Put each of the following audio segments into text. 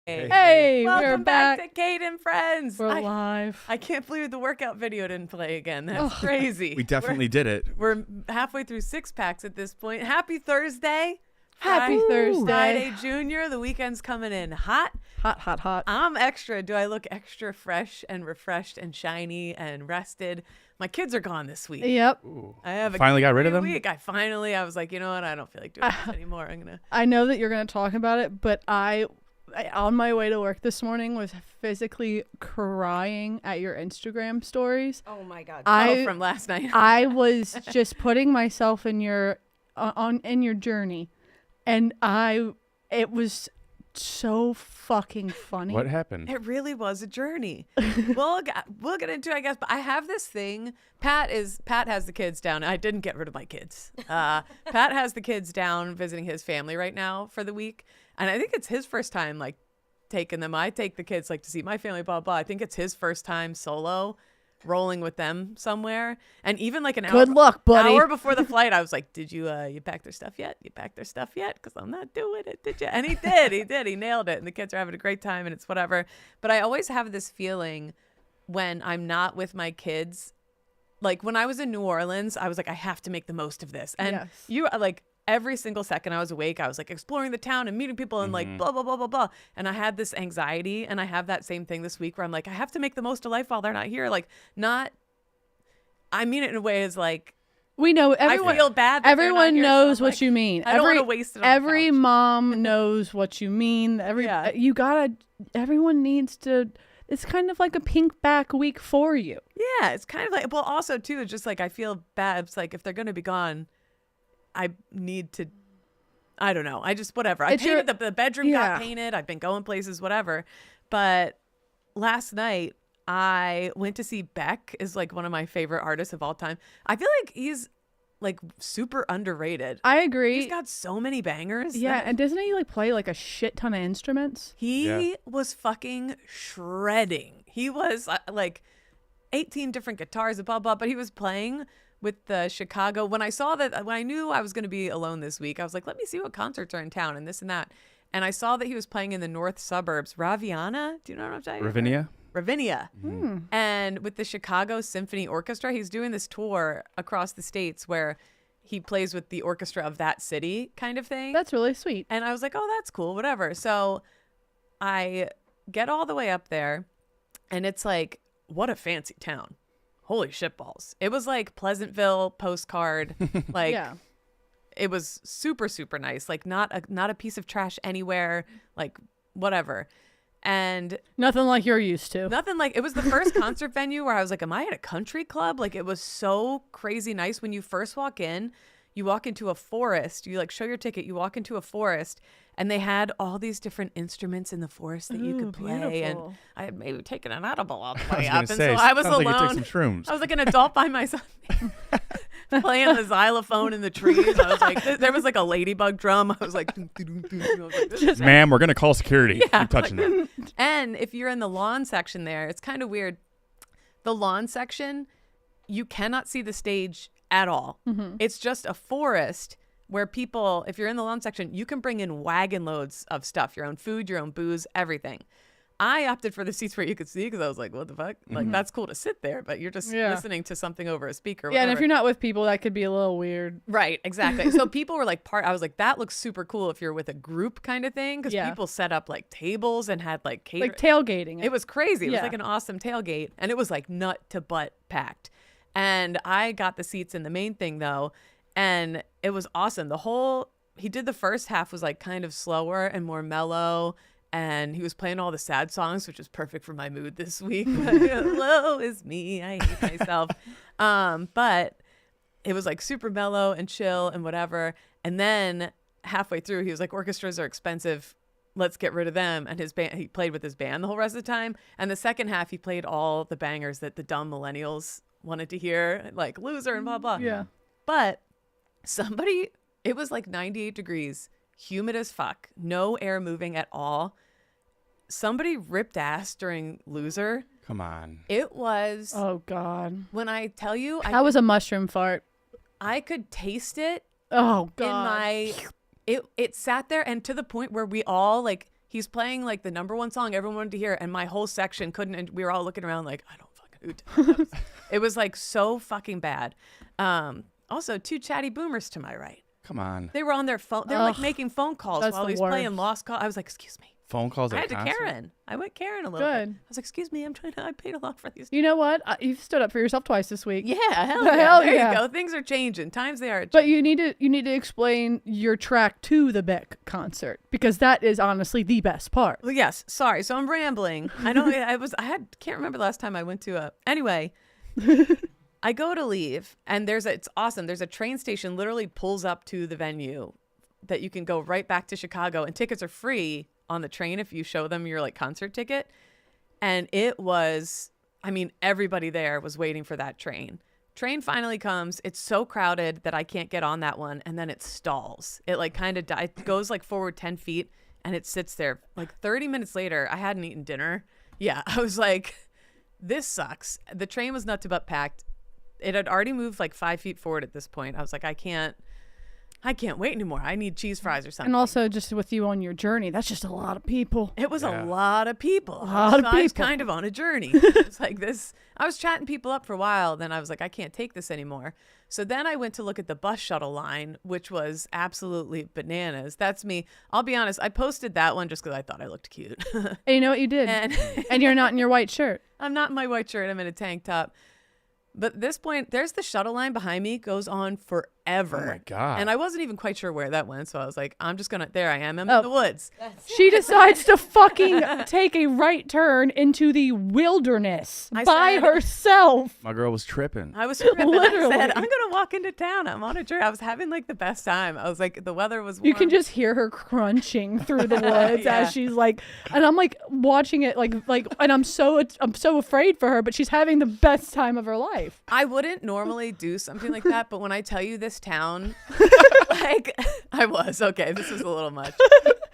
Hey, Welcome we're back back. to Kate and Friends. We're live. I can't believe the workout video didn't play again. That's crazy. We definitely did it. We're halfway through 6-packs at this point. Happy Thursday. Happy Thursday. Friday Junior. The weekend's coming in hot. Hot, hot, hot. I'm extra. Do I look extra fresh and refreshed and shiny and rested? My kids are gone this week. Yep. I have Finally got rid of them? week. I was like, you know what? I don't feel like doing this anymore. I know that you're going to talk about it, but I, on my way to work this morning, was physically crying at your Instagram stories. Oh my God. From last night. I was just putting myself in your in your journey, and it was so fucking funny. What happened? It really was a journey. we'll get into it, I guess. But I have this thing. Pat has the kids down. I didn't get rid of my kids. Pat has the kids down visiting his family right now for the week, and I think it's his first time like taking them. I take the kids like to see my family, blah blah. I think it's his first time solo rolling with them somewhere. And even like an Good luck, buddy. hour before the flight, I was like, did you pack their stuff yet? You packed their stuff yet? Because I'm not doing it, did you? And he did. He nailed it. And the kids are having a great time and it's whatever. But I always have this feeling when I'm not with my kids, like when I was in New Orleans, I was like, I have to make the most of this. And Yes. you like every single second I was awake, I was like exploring the town and meeting people and like blah, blah, blah, blah, blah. And I had this anxiety, and I have that same thing this week where I'm like, I have to make the most of life while they're not here. Like I mean it in a way as like, We know everyone. I feel bad. That they're not Everyone here, so knows I'm what like, you mean. I don't want to waste it on Every the couch. mom knows what you mean. Everyone needs to. It's kind of like a pink back week for you. Yeah, it's kind of like, well, also too, it's just like I feel bad. It's like if they're going to be gone, I need to, I don't know. I just, whatever. I painted the bedroom got painted. I've been going places, whatever. But last night I went to see Beck, is like one of my favorite artists of all time. I feel like he's like super underrated. I agree. He's got so many bangers. Yeah, and doesn't he like play like a shit ton of instruments? He was fucking shredding. He was like 18 different guitars, blah, blah, but he was playing with the Chicago. When I knew I was going to be alone this week, I was like, let me see what concerts are in town and this and that. And I saw that he was playing in the north suburbs. Raviana? Do you know what I'm talking about? Ravinia. And with the Chicago Symphony Orchestra, he's doing this tour across the states where he plays with the orchestra of that city kind of thing. That's really sweet. And I was like, oh, that's cool, whatever. So I get all the way up there, and it's like, what a fancy town. Holy shitballs. It was like Pleasantville postcard. Like, Yeah. It was super, super nice. Like not a piece of trash anywhere, like whatever. And Nothing like you're used to. nothing like, it was the first concert venue where I was like, am I at a country club? Like it was so crazy nice. When you first walk in, you walk into a forest, you like show your ticket, you walk into a forest, and they had all these different instruments in the forest that you could play. Beautiful. And I had maybe taken an edible all the I way was up. gonna And say, so I was sounds alone. like you took some shrooms. I was like an adult by myself. Playing the xylophone in the trees. I was like, there was like a ladybug drum. I was like, doo, doo, doo, doo. I was like, this is Ma'am, we're going to call security. Keep touching that. And if you're in the lawn section there, it's kind of weird. The lawn section, you cannot see the stage at all. It's just a forest where people, if you're in the lawn section, you can bring in wagon loads of stuff, your own food, your own booze, everything. I opted for the seats where you could see because I was like, what the fuck? Like, that's cool to sit there, but you're just listening to something over a speaker. Yeah, and if you're not with people, that could be a little weird. Right, exactly. So people were like I was like, that looks super cool if you're with a group kind of thing, because people set up like tables and had like catering. Like tailgating. It was crazy. It was Yeah. like an awesome tailgate, and it was like nut to butt packed. And I got the seats in the main thing though, and it was awesome. He did the first half was like kind of slower and more mellow. And he was playing all the sad songs, which is perfect for my mood this week. Hello is me. I hate myself. But it was like super mellow and chill and whatever. And then halfway through, he was like, orchestras are expensive. Let's get rid of them. And his band, he played with his band the whole rest of the time. And the second half, he played all the bangers that the dumb millennials wanted to hear, like Loser and blah, blah. Yeah. But it was like 98 degrees, humid as fuck, no air moving at all. Somebody ripped ass during Loser. Come on. It was, Oh, God. when I tell you, That was a mushroom fart. I could taste it Oh, in God. my, it sat there, and to the point where we all like, He's playing like the number one song everyone wanted to hear, and my whole section couldn't. And we were all looking around like, I don't fucking. It was like so fucking bad. Also, 2 chatty boomers to my right. Come on. They were on their phone. They were like making phone calls while he was playing Lost Call. I was like, excuse me. Phone calls at I had to concert? Karen. I went Karen a little bit. Good. I was like, excuse me, I paid a lot for these. You know what? You've stood up for yourself twice this week. Yeah, hell yeah. Hell There yeah. you go. Things are changing. Times they are. But you need to explain your track to the Beck concert, because that is honestly the best part. Well, yes. Sorry. So I'm rambling. I know can't remember the last time I went to anyway. I go to leave and it's awesome. There's a train station literally pulls up to the venue that you can go right back to Chicago, and tickets are free on the train if you show them your like concert ticket. And it was, I mean, everybody there was waiting for that train. Train finally comes. It's so crowded that I can't get on that one. And then it stalls. It like kind of it goes like forward 10 feet and it sits there. Like 30 minutes later, I hadn't eaten dinner. Yeah, I was like, this sucks. The train was nut to butt packed. It had already moved like 5 feet forward at this point. I was like, I can't wait anymore. I need cheese fries or something. And also, just with you on your journey, that's just a lot of people. It was a lot of people. I was kind of on a journey. It's like this. I was chatting people up for a while. Then I was like, I can't take this anymore. So then I went to look at the bus shuttle line, which was absolutely bananas. That's me. I'll be honest. I posted that one just because I thought I looked cute. And you know what you did? And you're not in your white shirt. I'm not in my white shirt. I'm in a tank top. But at this point, there's the shuttle line behind me, goes on forever. Oh my God. And I wasn't even quite sure where that went. So I was like, there I am. I'm in the woods. She decides to fucking take a right turn into the wilderness by herself. My girl was tripping. I was tripping. Literally. I said, I'm going to walk into town. I'm on a journey. I was having like the best time. I was like, the weather was warm. You can just hear her crunching through the woods as she's like, and I'm like watching it like, and I'm so afraid for her, but she's having the best time of her life. I wouldn't normally do something like that, but when I tell you this town, like I was, okay, this was a little much.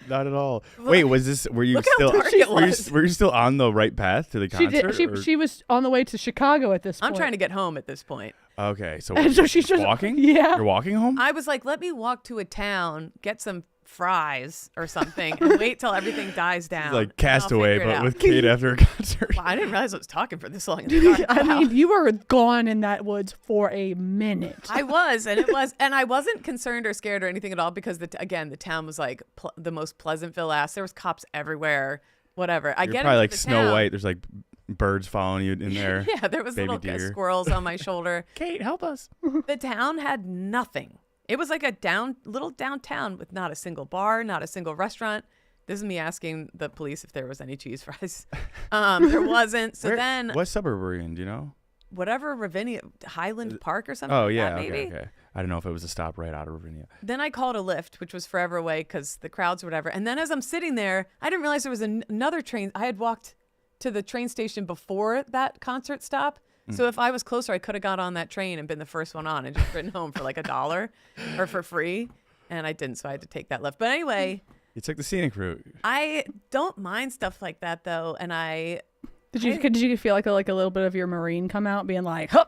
Not at all. Wait, were you Look how still dark it was. were you still on the right path to the concert? She was on the way to Chicago at this point. I'm trying to get home at this point. Okay, so, And so she's just walking? Yeah. You're walking home? I was like, let me walk to a town, get some fries or something, and wait till everything dies down. Like Castaway, but with Kate after a concert. Wow, I didn't realize I was talking for this long. In the car. I mean, you were gone in that woods for a minute. I was, and I wasn't concerned or scared or anything at all because the town was like the most Pleasantville ass. There was cops everywhere, whatever. You're probably like Snow White. There's like birds following you in there. Yeah, there was little squirrels on my shoulder. Kate, help us. The town had nothing. It was like a little downtown with not a single bar, not a single restaurant. This is me asking the police if there was any cheese fries. There wasn't. So what suburb were you in? Do you know? Whatever, Ravinia, Highland Park or something. Oh yeah, like that, maybe. Okay. I don't know if it was a stop right out of Ravinia. Then I called a Lyft, which was forever away because the crowds or whatever. And then as I'm sitting there, I didn't realize there was another train. I had walked to the train station before that concert stop. So if I was closer, I could have got on that train and been the first one on and just ridden home for like $1 or for free. And I didn't, so I had to take that Lyft. But anyway. You took the scenic route. I don't mind stuff like that, though. And Did you feel like a little bit of your Marine come out, being like, I'm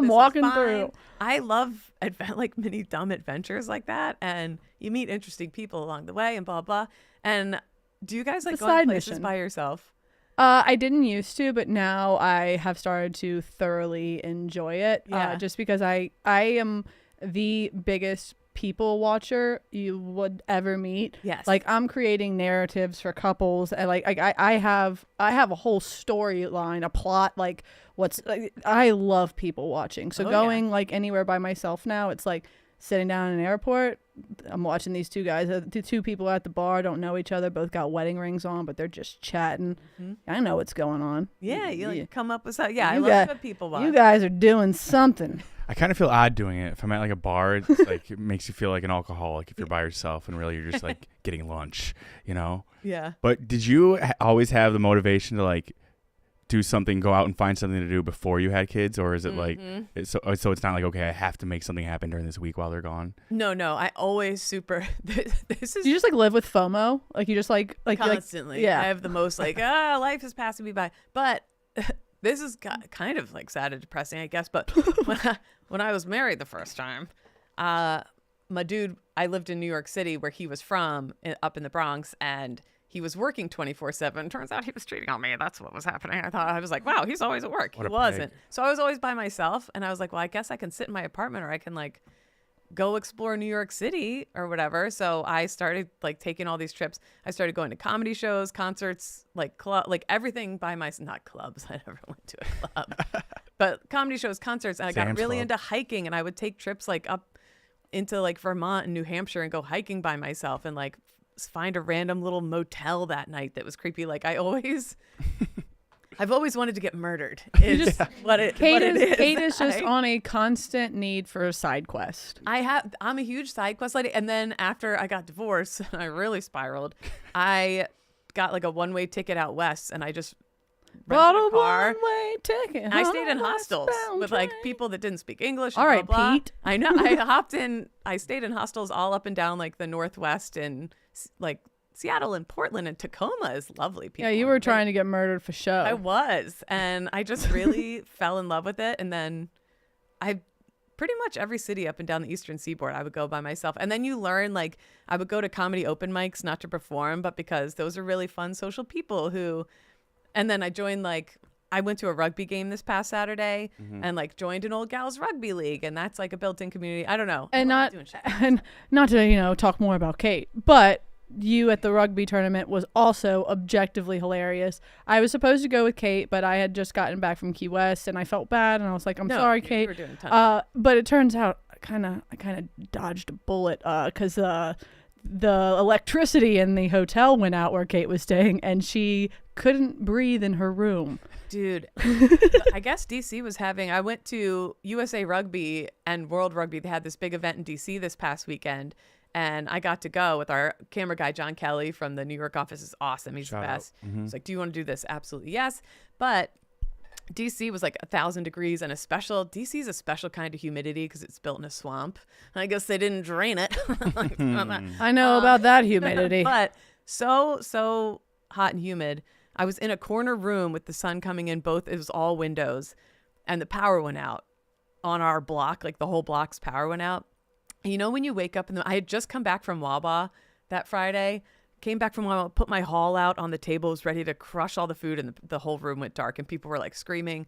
walking through. I love like mini dumb adventures like that, and you meet interesting people along the way, and blah blah. And do you guys like going places by yourself? I didn't used to, but now I have started to thoroughly enjoy it. Yeah. Just because I am the biggest people watcher you would ever meet. Yes. Like I'm creating narratives for couples, and like I have a whole storyline, a plot. Like I love people watching. So going like anywhere by myself now, it's like sitting down in an airport. I'm watching these two guys, the two people at the bar, don't know each other, both got wedding rings on, but they're just chatting. Mm-hmm. I know what's going on. Yeah, you come up with something. Yeah, I love what people watch. You guys are doing something. I kind of feel odd doing it. If I'm at like a bar, it's like it makes you feel like an alcoholic if you're by yourself and really you're just like getting lunch, you know? Yeah. But did you always have the motivation to like do something, go out and find something to do before you had kids, or is it like so it's not like, okay, I have to make something happen during this week while they're gone? No, I always this is you just like live with FOMO, like you just like constantly. I have the most like life is passing me by, but this is kind of like sad and depressing, I guess. But when I was married the first time, my dude I lived in New York City where he was from, up in the Bronx, and he was working 24/7. Turns out he was cheating on me. That's what was happening. I was like, wow, he's always at work. He wasn't. So I was always by myself, and I was like, well, I guess I can sit in my apartment, or I can like go explore New York City or whatever. So I started like taking all these trips. I started going to comedy shows, concerts, like club, like everything by myself. Not clubs. I never went to a club, but comedy shows, concerts. And I got really into hiking, and I would take trips like up into like Vermont and New Hampshire and go hiking by myself and like find a random little motel that night that was creepy. Like I've always wanted to get murdered. Is what it is. Kate is just on a constant need for a side quest. I'm a huge side quest lady. And then after I got divorced, I really spiraled. I got like a one-way ticket out west, and I just rented a car. One-way ticket. And I stayed in hostels with like people that didn't speak English. All right, blah, blah. Pete. I know. I stayed in hostels all up and down like the Northwest, and like Seattle and Portland, and Tacoma is lovely. People. Yeah, you were trying to get murdered for show. I was, and I just really fell in love with it. And then I pretty much every city up and down the Eastern Seaboard, I would go by myself. And then you learn, like, I would go to comedy open mics, not to perform, but because those are really fun social people who, and then I joined, like, I went to a rugby game this past Saturday and like joined an old gals rugby league, and that's like a built-in community. I don't know. And not to, talk more about Kate, but you at the rugby tournament was also objectively hilarious. I was supposed to go with Kate, but I had just gotten back from Key West and I felt bad, and I was like, I'm sorry, Kate. You were doing a ton. But it turns out I kind of dodged a bullet because the electricity in the hotel went out where Kate was staying, and she couldn't breathe in her room. Dude, I guess DC was I went to USA Rugby and World Rugby. They had this big event in DC this past weekend, and I got to go with our camera guy, John Kelly from the New York office. Is awesome. He's the best. He's like, do you want to do this? Absolutely. Yes. But DC was like 1,000 degrees, and DC is a special kind of humidity because it's built in a swamp. I guess they didn't drain it. I know about that humidity. But so hot and humid. I was in a corner room with the sun coming in. It was all windows, and the power went out on our block. Like the whole block's power went out. And when you wake up I had just come back from Wawa that Friday, came back from Wawa, put my haul out on the table, was ready to crush all the food, and the whole room went dark and people were like screaming.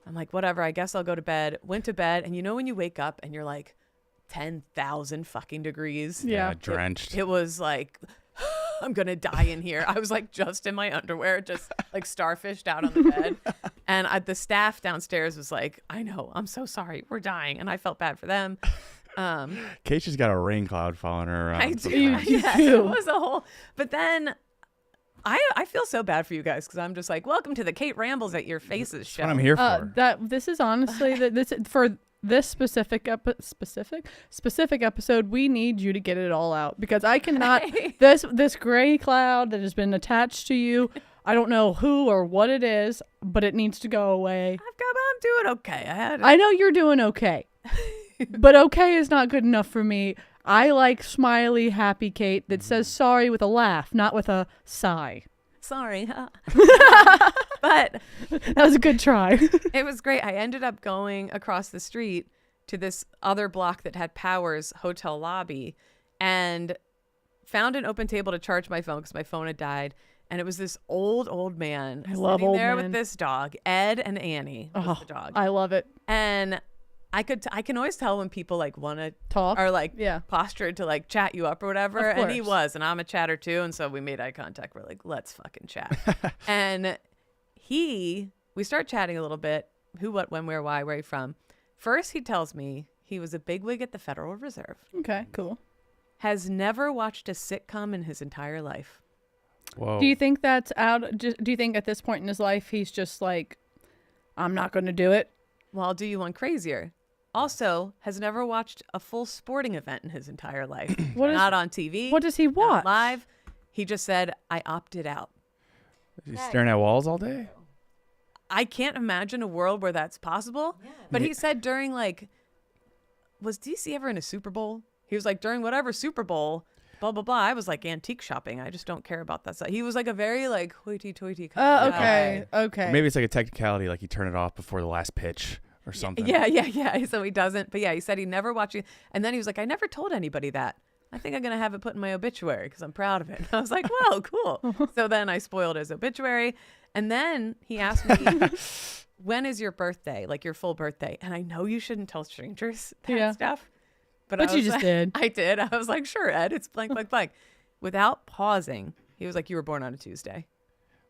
I'm like, whatever, I guess I'll go to bed. Went to bed, and when you wake up and you're like 10,000 fucking degrees. Yeah, drenched. It was like, I'm going to die in here. I was like just in my underwear, just like starfished out on the bed. And the staff downstairs was like, I know, I'm so sorry, we're dying. And I felt bad for them. Kate's just got a rain cloud following her around. I do. It was a whole, but then I feel so bad for you guys because I'm just like, welcome to the Kate Rambles at Your Faces show. That's what I'm here for. This is honestly for this specific episode, we need you to get it all out, because I cannot. This gray cloud that has been attached to you, I don't know who or what it is, but it needs to go away. I'm doing okay. I know you're doing okay. But okay is not good enough for me. I like smiley, happy Kate that says sorry with a laugh, not with a sigh. Sorry, huh? But that was a good try. It was great. I ended up going across the street to this other block that had Powers hotel lobby and found an open table to charge my phone because my phone had died. And it was this old man sitting there with this dog, Ed and Annie was the dog. I love it. And I can always tell when people like want to talk or like postured to like chat you up or whatever. And he was, and I'm a chatter too. And so we made eye contact. We're like, let's fucking chat. And we start chatting a little bit. Who, what, when, where, why, where are you from? First, he tells me he was a bigwig at the Federal Reserve. Okay, cool. Has never watched a sitcom in his entire life. Whoa. Do you think that's out? Do you think at this point in his life he's just like, I'm not going to do it? Well, I'll do you one crazier. Also, has never watched a full sporting event in his entire life. Not on TV. What does he watch? Not live. He just said, I opted out. Is he staring at walls all day? I can't imagine a world where that's possible. Yeah. But he said during was DC ever in a Super Bowl? He was like, during whatever Super Bowl, blah, blah, blah. I was like antique shopping. I just don't care about that stuff. He was like a very like hoity-toity kind of guy. Okay. Maybe it's like a technicality, like he turned it off before the last pitch or something. Yeah. So he doesn't. But yeah, he said he never watched it. And then he was like, I never told anybody that. I think I'm going to have it put in my obituary because I'm proud of it. And I was like, whoa, cool. So then I spoiled his obituary. And then he asked me, when is your birthday? Like your full birthday? And I know you shouldn't tell strangers that stuff. But you just did. I did. I was like, sure, Ed, it's blank, blank, blank. Without pausing, he was like, you were born on a Tuesday.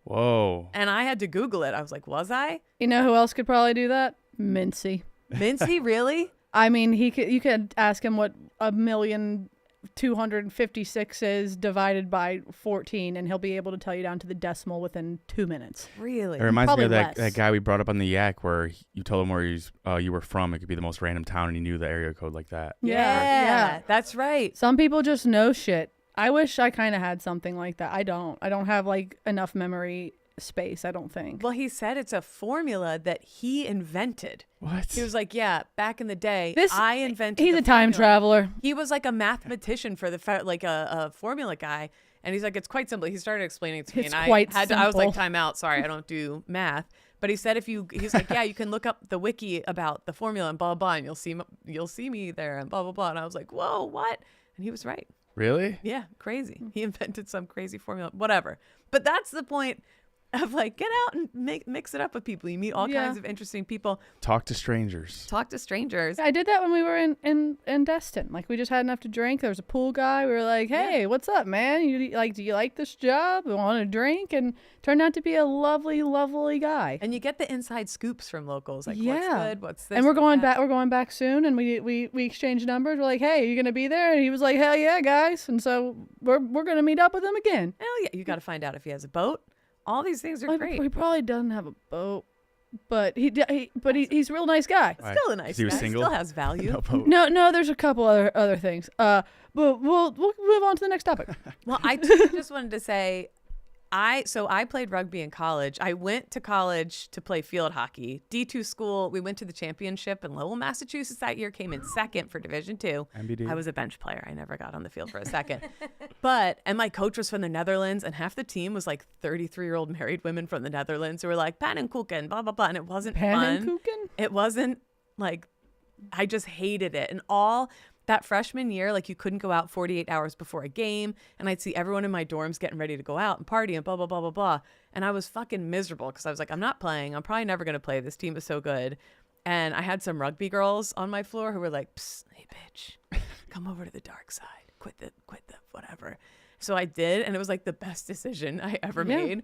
Whoa. And I had to Google it. I was like, was I? You know who else could probably do that? Mincy. Mincy, really? I mean, you could ask him what 1,256 is divided by 14, and he'll be able to tell you down to the decimal within 2 minutes. Really? It reminds me of Probably that guy we brought up on the Yak where you told him where you were from. It could be the most random town, and he knew the area code like that. Yeah, that's right. Some people just know shit. I wish I kind of had something like that. I don't have like enough memory space, I don't think. Well, he said it's a formula that he invented. What? He was like, yeah, back in the day, I invented. He's a time traveler. He was like a mathematician for like a formula guy. And he's like, it's quite simple. He started explaining it to me. It's and quite I was like, simple. time out. Sorry, I don't do math. But he said he's like, yeah, you can look up the wiki about the formula and blah, blah, and you'll see me there and blah, blah, blah. And I was like, whoa, what? And he was right. Really? Yeah, crazy. He invented some crazy formula, whatever. But that's the point of like, get out and mix it up with people. You meet all kinds of interesting people. Talk to strangers. Talk to strangers. I did that when we were in Destin. Like, we just had enough to drink. There was a pool guy. We were like, hey, what's up, man? Do you like this job? We want a drink? And turned out to be a lovely, lovely guy. And you get the inside scoops from locals. Like, what's good? What's this? And we're going back. We're going back soon. And we exchanged numbers. We're like, hey, are you gonna be there? And he was like, hell yeah, guys. And so we're gonna meet up with him again. Hell yeah! You got to find out if he has a boat. All these things are great. He probably doesn't have a boat, but he's a real nice guy. Still a nice guy. He was single? Still has value. No boat. No, there's a couple other things. But we'll move on to the next topic. Well, I just wanted to say, I played rugby in college. I went to college to play field hockey. D2 school. We went to the championship in Lowell, Massachusetts that year. Came in second for Division II. MBD. I was a bench player. I never got on the field for a second. And my coach was from the Netherlands, and half the team was like 33-year-old married women from the Netherlands who were like pannenkoeken, blah blah blah, and it wasn't fun. Pannenkoeken? It wasn't like, I just hated it. And all that freshman year, like, you couldn't go out 48 hours before a game, and I'd see everyone in my dorms getting ready to go out and party and blah blah blah blah blah, and I was fucking miserable because I was like, I'm not playing. I'm probably never gonna play. This team is so good. And I had some rugby girls on my floor who were like, psst, hey bitch, come over to the dark side. Quit the whatever. So I did, and it was like the best decision I ever made.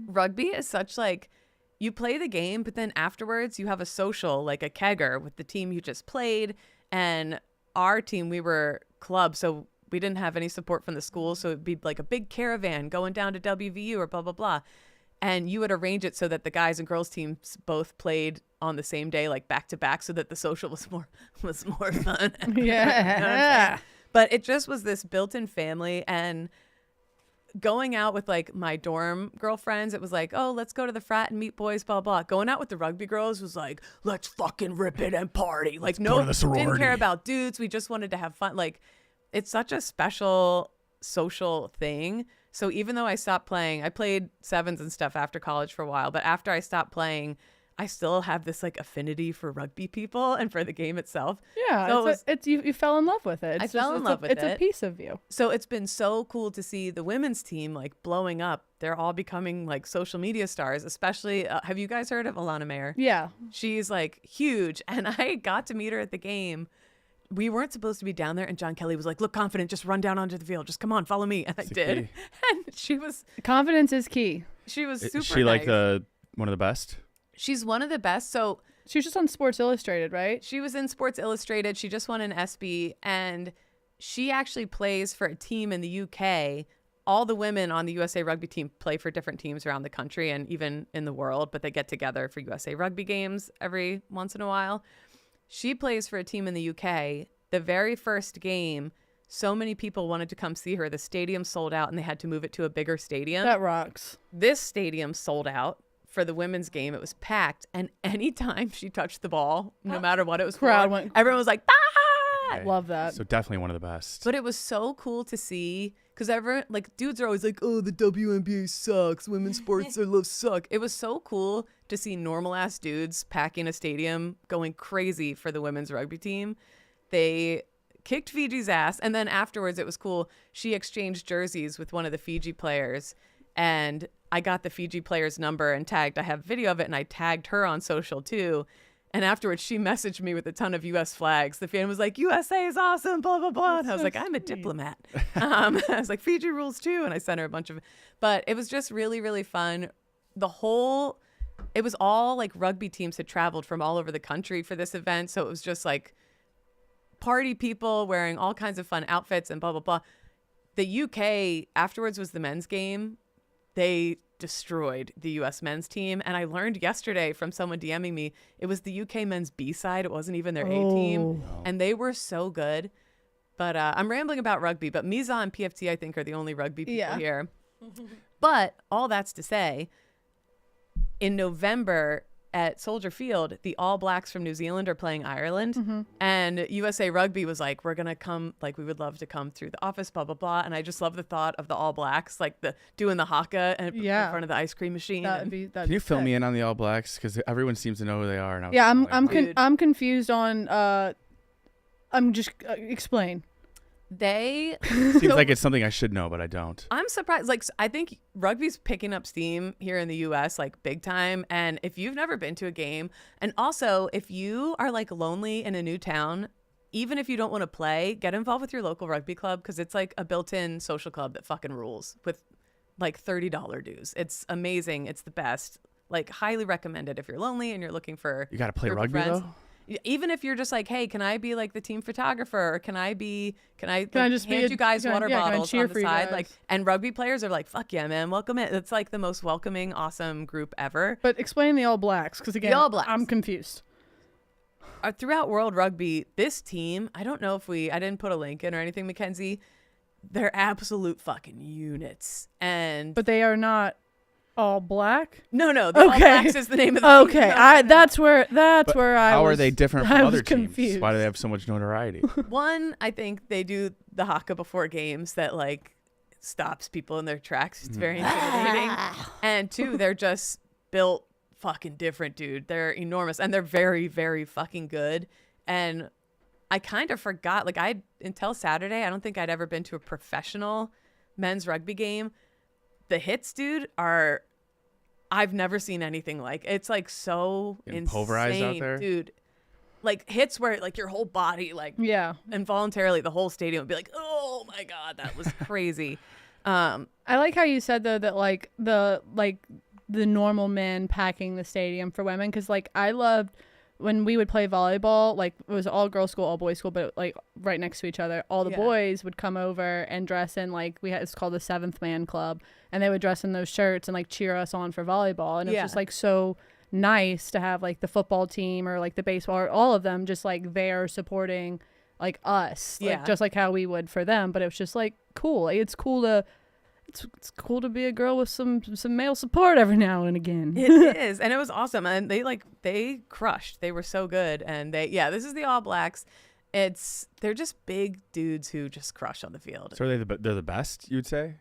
Rugby is such like, you play the game, but then afterwards you have a social, like a kegger with the team you just played. And our team, we were club, so we didn't have any support from the school. So it'd be like a big caravan going down to WVU or blah, blah, blah. And you would arrange it so that the guys and girls teams both played on the same day, like back to back, so that the social was more fun. Yeah. But it just was this built-in family. And going out with like my dorm girlfriends, it was like, oh, let's go to the frat and meet boys, blah, blah. Going out with the rugby girls was like, let's fucking rip it and party. Like, no, didn't care about dudes. We just wanted to have fun. Like, it's such a special social thing. So even though I stopped playing, I played sevens and stuff after college for a while. But after I stopped playing, I still have this like affinity for rugby people and for the game itself. Yeah, so you fell in love with it. I fell in love with it. It's a piece of you. So it's been so cool to see the women's team like blowing up. They're all becoming like social media stars, especially, have you guys heard of Alana Mayer? Yeah. She's like huge. And I got to meet her at the game. We weren't supposed to be down there. And John Kelly was like, look confident, just run down onto the field. Just come on, follow me. And I did. And she was. Confidence is key. She was super Is she like nice. one of the best? She's one of the best. So she was just on Sports Illustrated, right? she was in Sports Illustrated. She just won an ESPY, and she actually plays for a team in the UK. All the women on the USA Rugby team play for different teams around the country and even in the world, but they get together for USA Rugby games every once in a while. She plays for a team in the UK. The very first game, so many people wanted to come see her. The stadium sold out, and they had to move it to a bigger stadium. That rocks. This stadium sold out for the women's game. It was packed, and anytime she touched the ball, no matter what it was Crowd for, went- everyone was like, ah! Okay. Love that. So definitely one of the best. But it was so cool to see, because everyone, like, dudes are always like, oh, the WNBA sucks. Women's sports suck. It was so cool to see normal ass dudes packing a stadium, going crazy for the women's rugby team. They kicked Fiji's ass. And then afterwards, it was cool. She exchanged jerseys with one of the Fiji players. And I got the Fiji player's number and tagged. I have video of it, and I tagged her on social too. And afterwards, she messaged me with a ton of U.S. flags. The fan was like, USA is awesome, blah, blah, blah. And I was like, I'm a diplomat. I was like, Fiji rules too. And I sent her a bunch of, but it was just really, really fun. It was all like rugby teams had traveled from all over the country for this event. So it was just like party people wearing all kinds of fun outfits and blah, blah, blah. The UK afterwards was the men's game. They destroyed the U.S. men's team. And I learned yesterday from someone DMing me, it was the UK men's B side. It wasn't even their A team. And they were so good. But I'm rambling about rugby. But Miza and PFT, I think, are the only rugby people here. But all that's to say, in November at Soldier Field, the All Blacks from New Zealand are playing Ireland. And USA Rugby was like, we're going to come, like, we would love to come through the office, blah, blah, blah. And I just love the thought of the All Blacks, like doing the haka and in front of the ice cream machine. Can you fill me in on the All Blacks? Because everyone seems to know who they are. And I'm confused on, explain. They seems like it's something I should know, but I don't. I'm surprised. Like, I think rugby's picking up steam here in the U.S. like big time. And if you've never been to a game, and also if you are like lonely in a new town, even if you don't want to play, get involved with your local rugby club, because it's like a built-in social club that fucking rules with like $30 dues. It's amazing. It's the best. Like, highly recommended if you're lonely and you're looking for. You got to play rugby though. Even if you're just like, hey, can I be like the team photographer? Or can I just hand you guys water bottles on the side? Like, and rugby players are like, fuck yeah, man, welcome in. It's like the most welcoming, awesome group ever. But explain the All Blacks, because again, I'm confused. Throughout World Rugby, this team, I don't know if I didn't put a link in or anything, Mackenzie. They're absolute fucking units, but they are not all black. No, the All Blacks is the name of the team. Okay, that's where I how was. Are they different from other confused. teams? Why do they have so much notoriety? One, I think they do the haka before games that like stops people in their tracks. It's very intimidating. And two, they're just built fucking different, dude. They're enormous and they're very, very fucking good. And I kind of forgot, like, until Saturday, I don't think I'd ever been to a professional men's rugby game. The hits, dude, I've never seen anything like. It's like so insane, pulverized out there, dude. Like hits where like your whole body, like involuntarily, the whole stadium would be like, oh my god, that was crazy. I like how you said though that like the normal men packing the stadium for women, because like I loved when we would play volleyball, like it was all girls school, all boys school, but like right next to each other. All the boys would come over and dress in like it's called the 7th Man Club, and they would dress in those shirts and like cheer us on for volleyball. And it was just like so nice to have like the football team or like the baseball or all of them just like there supporting like us, like just like how we would for them. But it was just like cool. It's cool to be a girl with some male support every now and again. It is. And it was awesome. And they crushed. They were so good. And this is the All Blacks. They're just big dudes who just crush on the field. So they're the best, you'd say?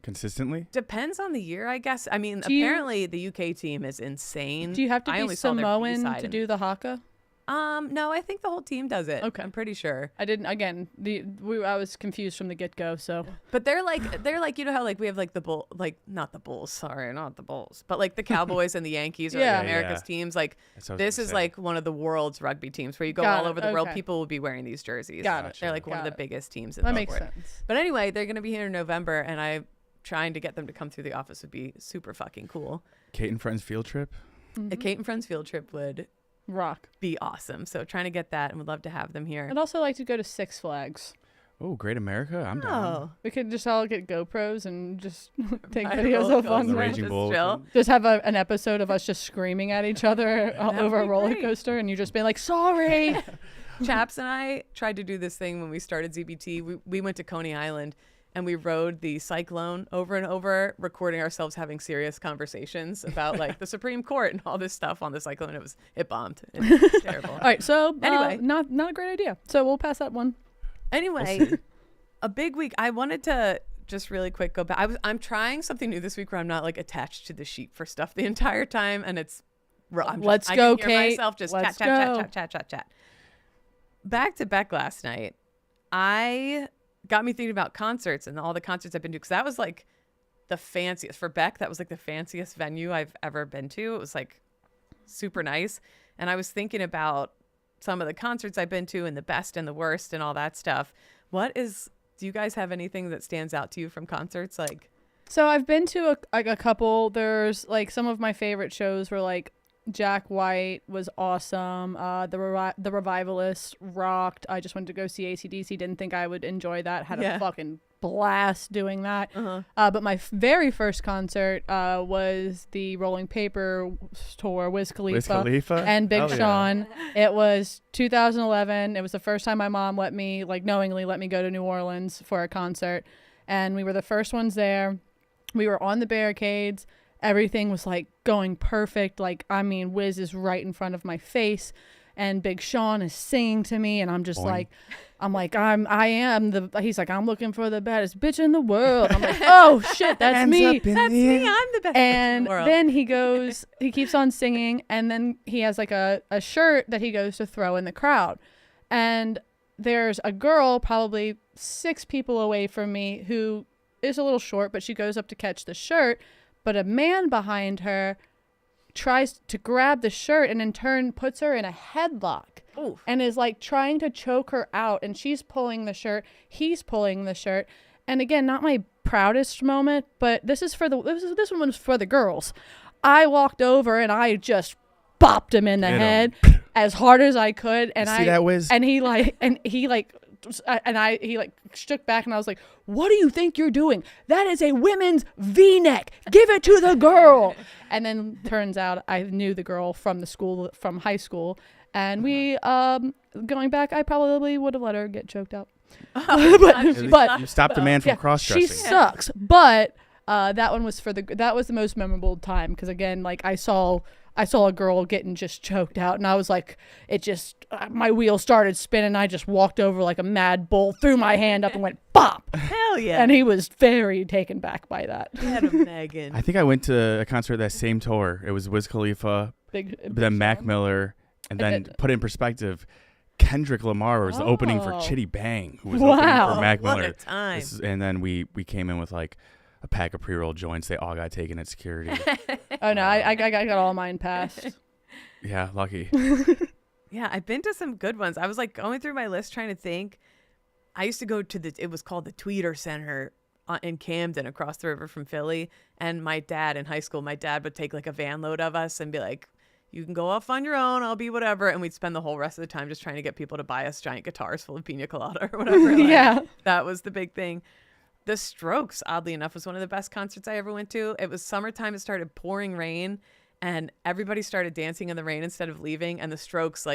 Consistently? Depends on the year, I guess. I mean, apparently the UK team is insane. Do you have to be Samoan to do the haka? No, I think the whole team does it. Okay, I'm pretty sure. I didn't. Again, I was confused from the get go. So, but they're like you know how like we have like not the Bulls, but like the Cowboys and the Yankees are like America's teams. Like this is like one of the world's rugby teams where you go all over the world. People will be wearing these jerseys. They're like one of the biggest teams in the sport. That makes sense. But anyway, they're gonna be here in November, and I'm trying to get them to come through the office would be super fucking cool. Kate and Friends field trip. A Kate and Friends field trip would be awesome. So trying to get that, and would love to have them here. I'd also like to go to Six Flags. Oh, Great America! I'm down. We could just all get GoPros and just take videos of fun. The Raging Bull. Just have an episode of us just screaming at each other over a roller coaster, and you just being like, "Sorry." Chaps and I tried to do this thing when we started ZBT. We went to Coney Island. And we rode the Cyclone over and over, recording ourselves having serious conversations about like the Supreme Court and all this stuff on the Cyclone. It bombed. It was terrible. All right, so anyway, not a great idea. So we'll pass that one. Anyway, a big week. I wanted to just really quick go back. I'm trying something new this week where I'm not like attached to the sheet for stuff the entire time, and it's. Let's go, I can hear Kate. myself just Let's chat. Back to Beck last night. I got me thinking about concerts and all the concerts I've been to, because that was like the fanciest for Beck. That was like the fanciest venue I've ever been to. It was like super nice. And I was thinking about some of the concerts I've been to and the best and the worst and all that stuff. Do you guys have anything that stands out to you from concerts? Like, so I've been to a couple. There's like some of my favorite shows were like Jack White was awesome. The Revivalists rocked. I just went to go see AC/DC. Didn't think I would enjoy that. Had a fucking blast doing that. But my very first concert was the Rolling Paper tour, Wiz Khalifa and Big Sean. It was 2011. It was the first time my mom knowingly let me go to New Orleans for a concert, and we were the first ones there. We were on the barricades. Everything was like going perfect. Like, I mean, Wiz is right in front of my face and Big Sean is singing to me. And I'm just like, he's like, I'm looking for the baddest bitch in the world. I'm like, oh shit, that's me. That's me. I'm the best bitch in the world. Then he keeps on singing. And then he has like a shirt that he goes to throw in the crowd. And there's a girl probably 6 people away from me who is a little short, but she goes up to catch the shirt. But a man behind her tries to grab the shirt and in turn puts her in a headlock. Oof. And is like trying to choke her out. And she's pulling the shirt. He's pulling the shirt. And again, not my proudest moment, but this one was for the girls. I walked over and I just bopped him in the head as hard as I could. And see that, Wiz? And he shook back and I was like, what do you think you're doing? That is a women's V-neck. Give it to the girl. And then turns out I knew the girl from high school. And we, going back, I probably would have let her get choked up. But you stopped a man from cross-dressing. She sucks. But that one was that was the most memorable time. Because again, like I saw a girl getting just choked out, and I was like, my wheel started spinning. I just walked over like a mad bull, threw my hand up and went bop. Hell yeah. And he was very taken back by that. Megan. I think I went to a concert that same tour. It was Wiz Khalifa, then Mac Miller, and then put in perspective, Kendrick Lamar was the opening for Chitty Bang, who was opening for Mac Miller. What a time. And then we came in with like a pack of pre-rolled joints. They all got taken at security. Oh no, I got all mine passed. Yeah, lucky. Yeah, I've been to some good ones. I was like going through my list trying to think. I used to go to it was called the Tweeter Center in Camden across the river from Philly. And my dad in high school, would take like a van load of us and be like, you can go off on your own. I'll be whatever. And we'd spend the whole rest of the time just trying to get people to buy us giant guitars full of pina colada or whatever. Yeah. That was the big thing. The Strokes, oddly enough, was one of the best concerts I ever went to. It was summertime. It started pouring rain, and everybody started dancing in the rain instead of leaving. And the Strokes,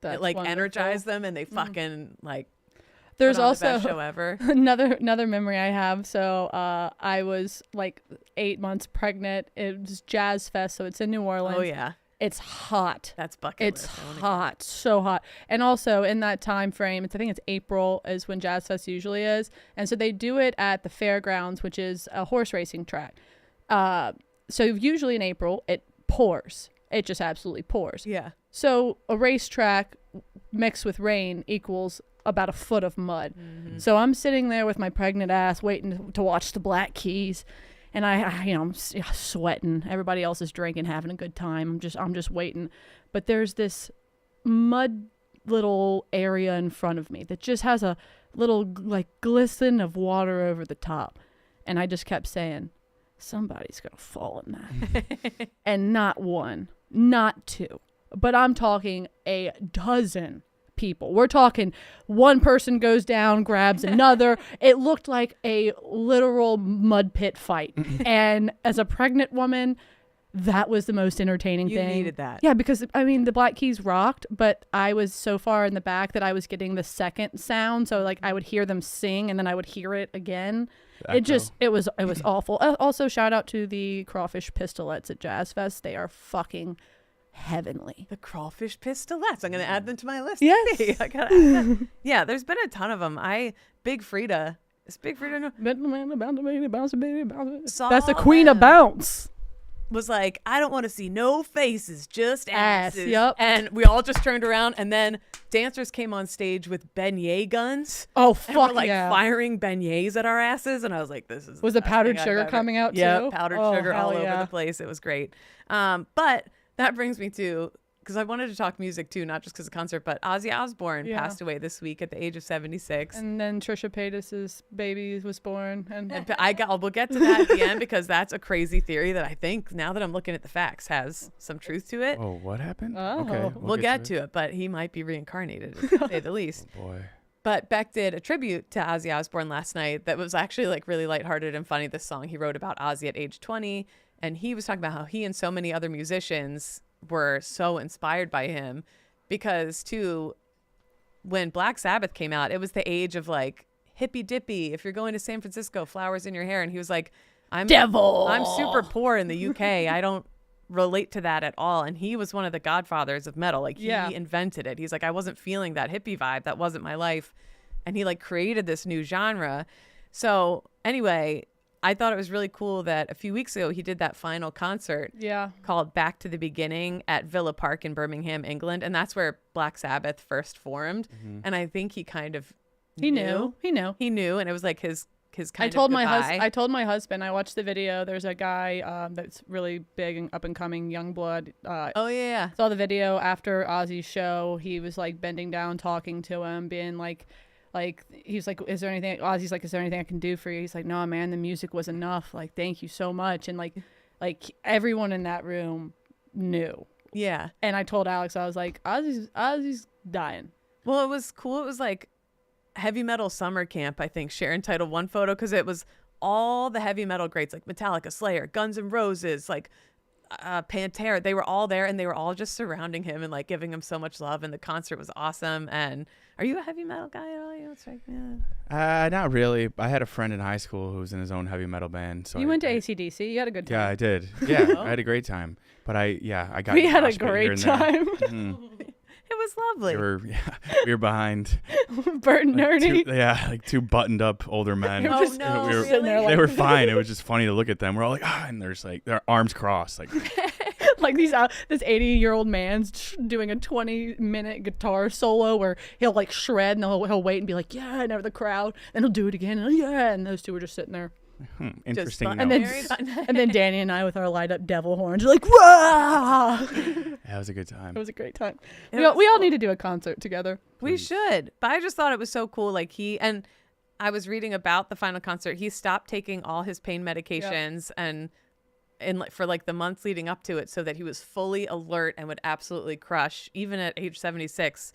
energized them, and they fucking There's also the best show ever. another memory I have. So I was like 8 months pregnant. It was Jazz Fest, so it's in New Orleans. Oh yeah. It's hot. That's bucket list. It's hot, so hot. And also in that time frame, I think it's April is when Jazz Fest usually is. And so they do it at the fairgrounds, which is a horse racing track. So usually in April, it pours. It just absolutely pours. Yeah. So a racetrack mixed with rain equals about a foot of mud. Mm-hmm. So I'm sitting there with my pregnant ass waiting to watch the Black Keys. And I'm sweating. Everybody else is drinking, having a good time. I'm just waiting. But there's this mud little area in front of me that just has a little like glisten of water over the top. And I just kept saying, somebody's going to fall in that. And not one, not two, but I'm talking a dozen people. We're talking one person goes down, grabs another. It looked like a literal mud pit fight. And as a pregnant woman, that was the most entertaining thing. You needed that. Yeah, because the Black Keys rocked, but I was so far in the back that I was getting the second sound. So like I would hear them sing and then I would hear it again. It was awful. Also, shout out to the Crawfish Pistolets at Jazz Fest. They are fucking heavenly. The Crawfish Pistolets. I'm going to add them to my list. Yes. I gotta add them. Yeah, there's been a ton of them. Big Frida. Is Big Frida? That's the queen of bounce. was like, I don't want to see no faces, just Ass, asses. yep. And we all just turned around, and then dancers came on stage with beignet guns. Oh, And fuck were like yeah. firing beignets at our asses, and I was like, "This is." Was the powdered sugar coming out too? Powdered Oh, sugar hell all yeah. over the place. It was great. But that brings me to, because I wanted to talk music too, not just because of the concert, but Ozzy Osbourne Yeah. passed away this week at the age of 76. And then Trisha Paytas' baby was born. And We'll get to that at the end because that's a crazy theory that I think, now that I'm looking at the facts, has some truth to it. Oh, what happened? Oh. Okay, We'll get to it, but he might be reincarnated, to say the least. Oh boy. But Beck did a tribute to Ozzy Osbourne last night that was actually like really lighthearted and funny. This song he wrote about Ozzy at age 20, and he was talking about how he and so many other musicians were so inspired by him because too, when Black Sabbath came out, it was the age of like hippy dippy. If you're going to San Francisco, flowers in your hair. And he was like, I'm super poor in the UK. I don't relate to that at all. And he was one of the godfathers of metal. Like he invented it. He's like, I wasn't feeling that hippie vibe. That wasn't my life. And he like created this new genre. So anyway, I thought it was really cool that a few weeks ago he did that final concert called Back to the Beginning at Villa Park in Birmingham, England. And that's where Black Sabbath first formed. Mm-hmm. And I think he kind of he knew. And it was like his kind I told of goodbye. I told my husband, I watched the video. There's a guy that's really big and up and coming, young blood. Saw the video after Ozzy's show. He was like bending down, talking to him, being like he's like, is there anything? Ozzy's like, is there anything I can do for you? He's like, no, man, the music was enough. Like, thank you so much. And like everyone in that room knew. Yeah. And I told Alex, I was like, Ozzy's dying. Well, it was cool. It was like heavy metal summer camp, I think. Sharon titled one photo because it was all the heavy metal greats like Metallica, Slayer, Guns N' Roses, like Pantera. They were all there and they were all just surrounding him and like giving him so much love. And the concert was awesome. And are you a heavy metal guy at all? That's right. Yeah. Not really. I had a friend in high school who was in his own heavy metal band. So You went to AC/DC. You had a good time. Yeah, I did. Yeah, I had a great time. But I got. We had a mosh pit here great and there. time. Mhm. It was lovely. We were behind. Bert and Ernie. Like two buttoned up older men. Oh, no, we were, sitting there really? They were fine. It was just funny to look at them. We're all like, and there's like their arms crossed, like. Like this 80-year-old man's doing a 20-minute guitar solo where he'll like shred and he'll wait and be like, yeah, and over the crowd, and he'll do it again, and yeah, and those two were just sitting there. Interesting. And notes. then Danny and I with our light up devil horns are like, wah! That was a good time. It was a great time. It We was all cool. need to do a concert together. We should. But I just thought it was so cool. Like and I was reading about the final concert. He stopped taking all his pain medications and for like the months leading up to it so that he was fully alert and would absolutely crush even at age 76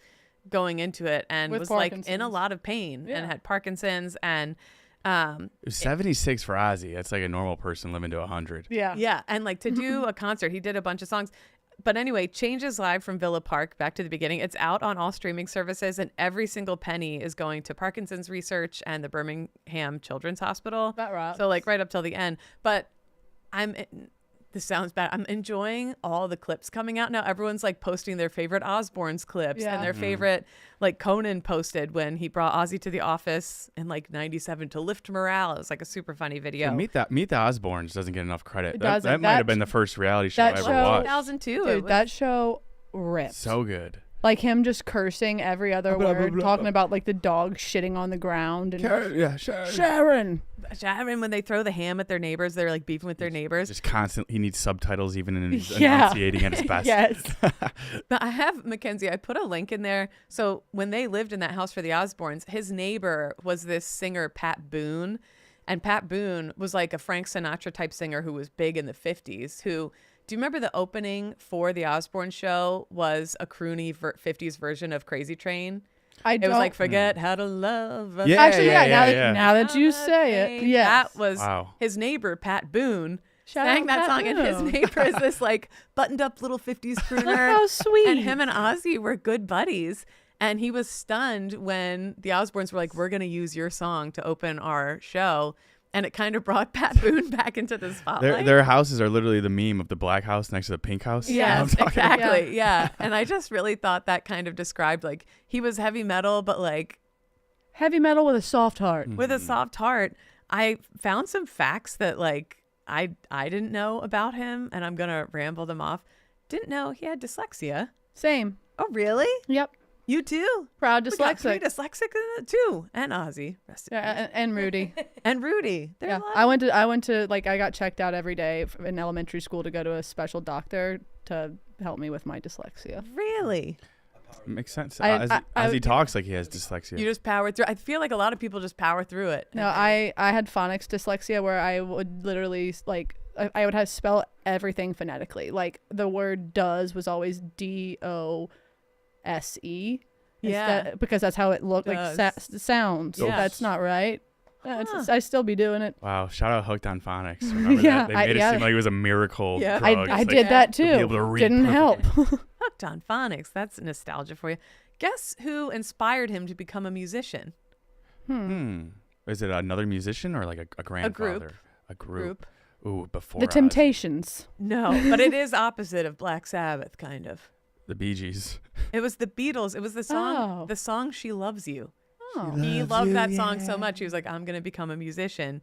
going into it and With was like in a Parkinson's. lot of pain Yeah. and had Parkinson's and It was 76 for Ozzy. That's like a normal person living to 100. Yeah. and like to do a concert, he did a bunch of songs. But anyway, Changes Live from Villa Park, Back to the Beginning. It's out on all streaming services, and every single penny is going to Parkinson's research and the Birmingham Children's Hospital. That rocks. So like right up till the end. But this sounds bad. I'm enjoying all the clips coming out now. Everyone's like posting their favorite Osbourne's clips and their favorite, like Conan posted when he brought Ozzy to the office in like 97 to lift morale. It was like a super funny video. So Meet the Osbournes doesn't get enough credit. It That doesn't. might have been the first reality show I that ever show- watched. 2002. Dude, that show ripped. So good. Like him just cursing every other Blah, blah, word, blah, talking blah. about like the dog shitting on the ground and Sharon. Sharon. Sharon, when they throw the ham at their neighbors, they're like beefing with their neighbors. Just constantly, he needs subtitles even in his Yeah. enunciating at his best. Yes. But I have, Mackenzie, I put a link in there. So when they lived in that house for the Osbournes, his neighbor was this singer, Pat Boone. And Pat Boone was like a Frank Sinatra type singer who was big in the 50s. Do you remember the opening for the Osbourne show was a croony 50s version of Crazy Train? It was like, forget how to love. Yeah, Actually, yeah. now that you say it, yes. That was Wow. his neighbor, Pat Boone, Shout sang out that Pat song. And his Boone. neighbor is this like buttoned up little 50s crooner. How sweet. And him and Ozzy were good buddies. And he was stunned when the Osbournes were like, we're going to use your song to open our show. And it kind of brought Pat Boone back into the spotlight. Their houses are literally the meme of the black house next to the pink house. You know what I'm Yes, talking about? exactly. Yeah. And I just really thought that kind of described like he was heavy metal, but like Heavy metal with a soft heart. with a soft heart. I found some facts that like I didn't know about him, and I'm going to ramble them off. Didn't know he had dyslexia. Same. Oh, really? Yep. You too? Proud We got 3 dyslexic. dyslexic too. And Ozzy. Rest in peace. Yeah, and Rudy. And Rudy. Yeah, I went to like, I got checked out every day in elementary school to go to a special doctor to help me with my dyslexia. Really? Makes sense. I- Ozzy talks like he has dyslexia. You just power through. I feel like a lot of people just power through it. No, I had phonics dyslexia where I would literally like I would have to spell everything phonetically. Like the word does was always DOSE. Yeah. Because that's how it looked like sounds. Yeah. That's not right. I still be doing it. Wow, shout out Hooked on Phonics. Remember Yeah, that? They made it seem like it was a miracle Yeah. drug. I It's did like, that you'll be too. able to read Didn't help. perfectly. Hooked on phonics. That's nostalgia for you. Guess who inspired him to become a musician? Is it another musician or like a grandfather? A group. Ooh, before The Ozzy. Temptations. No, but it is opposite of Black Sabbath, kind of. The Bee Gees. It was the Beatles. It was the song, Oh. the song "She Loves You." Oh. He loved that song so much. He was like, "I'm gonna become a musician."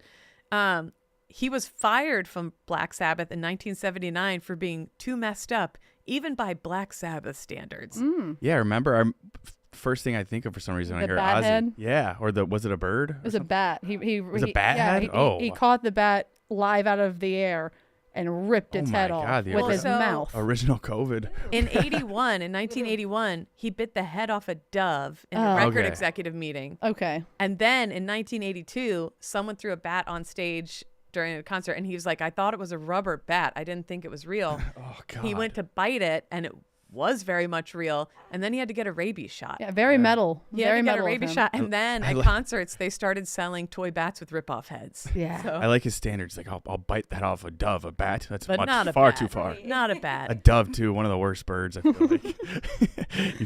He was fired from Black Sabbath in 1979 for being too messed up, even by Black Sabbath standards. Yeah, remember first thing I think of for some reason when I The hear bat Ozzy. head? Yeah, or was it a bird? It was a bat. He was a bat yeah, head? he caught the bat live out of the air and ripped its my head off God, the with his original- mouth. Original COVID. In 1981, he bit the head off a dove in a Oh. record Okay. executive meeting. Okay. And then in 1982, someone threw a bat on stage during a concert, and he was like, "I thought it was a rubber bat. I didn't think it was real." Oh God. He went to bite it, and it was very much real. And then he had to get a rabies shot. Yeah, very metal. He had very to get a metal of rabies him. shot. And then at concerts, they started selling toy bats with rip-off heads. Yeah. So, I like his standards. Like I'll bite that off a dove, a bat. That's but not a far bat. too far. Not a A bat. dove too, one of the worst birds. I feel like you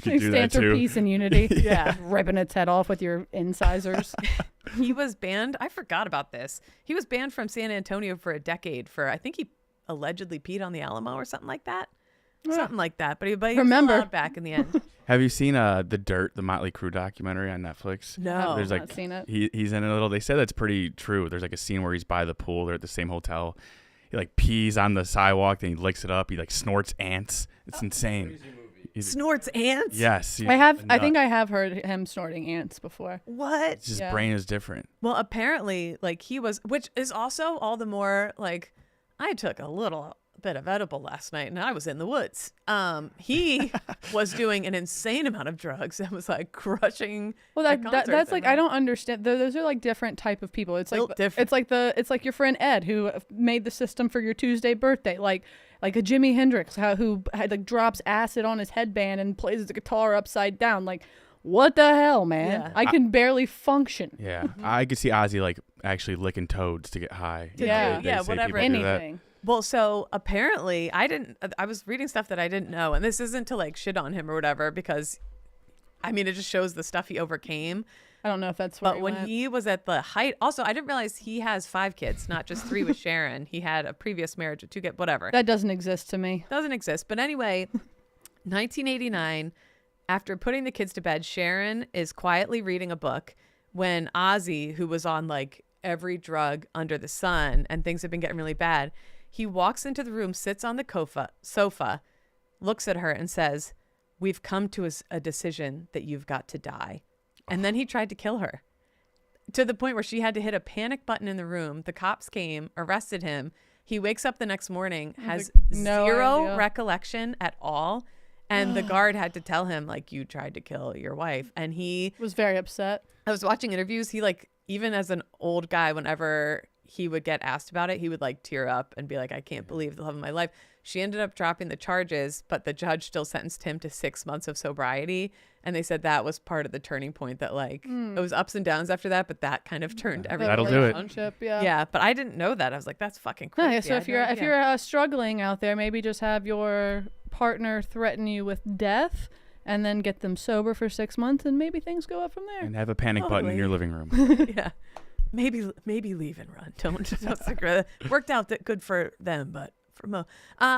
could He do that stands for too. peace and unity. Yeah. Ripping its head off with your incisors. He was banned. I forgot about this. He was banned from San Antonio for a decade for, I think he allegedly peed on the Alamo or something like that. Something like that. But he was Remember. allowed back in the end. Have you seen The Dirt, the Motley Crue documentary on Netflix? No. There's Not like seen it. he's in a little. They said that's pretty true. There's like a scene where he's by the pool. They're at the same hotel. He like pees on the sidewalk, then he licks it up. He like snorts ants. It's insane. Snorts ants? Yes. I think I have heard him snorting ants before. What? His Yeah. brain is different. Well, apparently, like he was, which is also all the more like, I took a little bit of edible last night and I was in the woods. He was doing an insane amount of drugs and was like crushing. Well, at that's concerts like and I don't understand. Those are like different type of people. It's like Built different. it's like your friend Ed who made the system for your Tuesday birthday. Like a Jimi Hendrix who had like drops acid on his headband and plays the guitar upside down. Like, what the hell, man? Yeah. I can barely function. Yeah. I could see Ozzy like actually licking toads to get high. Yeah. They Yeah, say whatever. people do that. Anything. Well, so apparently I was reading stuff that I didn't know, and this isn't to like shit on him or whatever, because I mean, it just shows the stuff he overcame. I don't know if that's where But when he was at the height, also, I didn't realize he has 5 kids, not just 3 with Sharon. He had a previous marriage with 2 kids, whatever. that doesn't exist to me. Doesn't exist. But anyway, 1989, after putting the kids to bed, Sharon is quietly reading a book when Ozzy, who was on like every drug under the sun and things have been getting really bad, he walks into the room, sits on the sofa, looks at her and says, "We've come to a decision that you've got to die." And then he tried to kill her to the point where she had to hit a panic button in the room. The cops came, arrested him. He wakes up the next morning, has no zero idea. recollection at all. And the guard had to tell him, like, you tried to kill your wife. And he Was very upset. I was watching interviews. He like, even as an old guy, whenever he would get asked about it, he would like tear up and be like, I can't believe the love of my life. She ended up dropping the charges, but the judge still sentenced him to 6 months of sobriety. And they said that was part of the turning point, that like it was ups and downs after that, but that kind of turned everything. That'll do it. Relationship, yeah. Yeah, but I didn't know that. I was like, that's fucking Oh, crazy. yeah, so I if had no you're idea. struggling out there, maybe just have your partner threaten you with death, and then get them sober for 6 months, and maybe things go up from there. And have a panic button in Totally. your living room. Yeah, maybe leave and run. Don't stick with it. Worked out that good for them, but from Mo.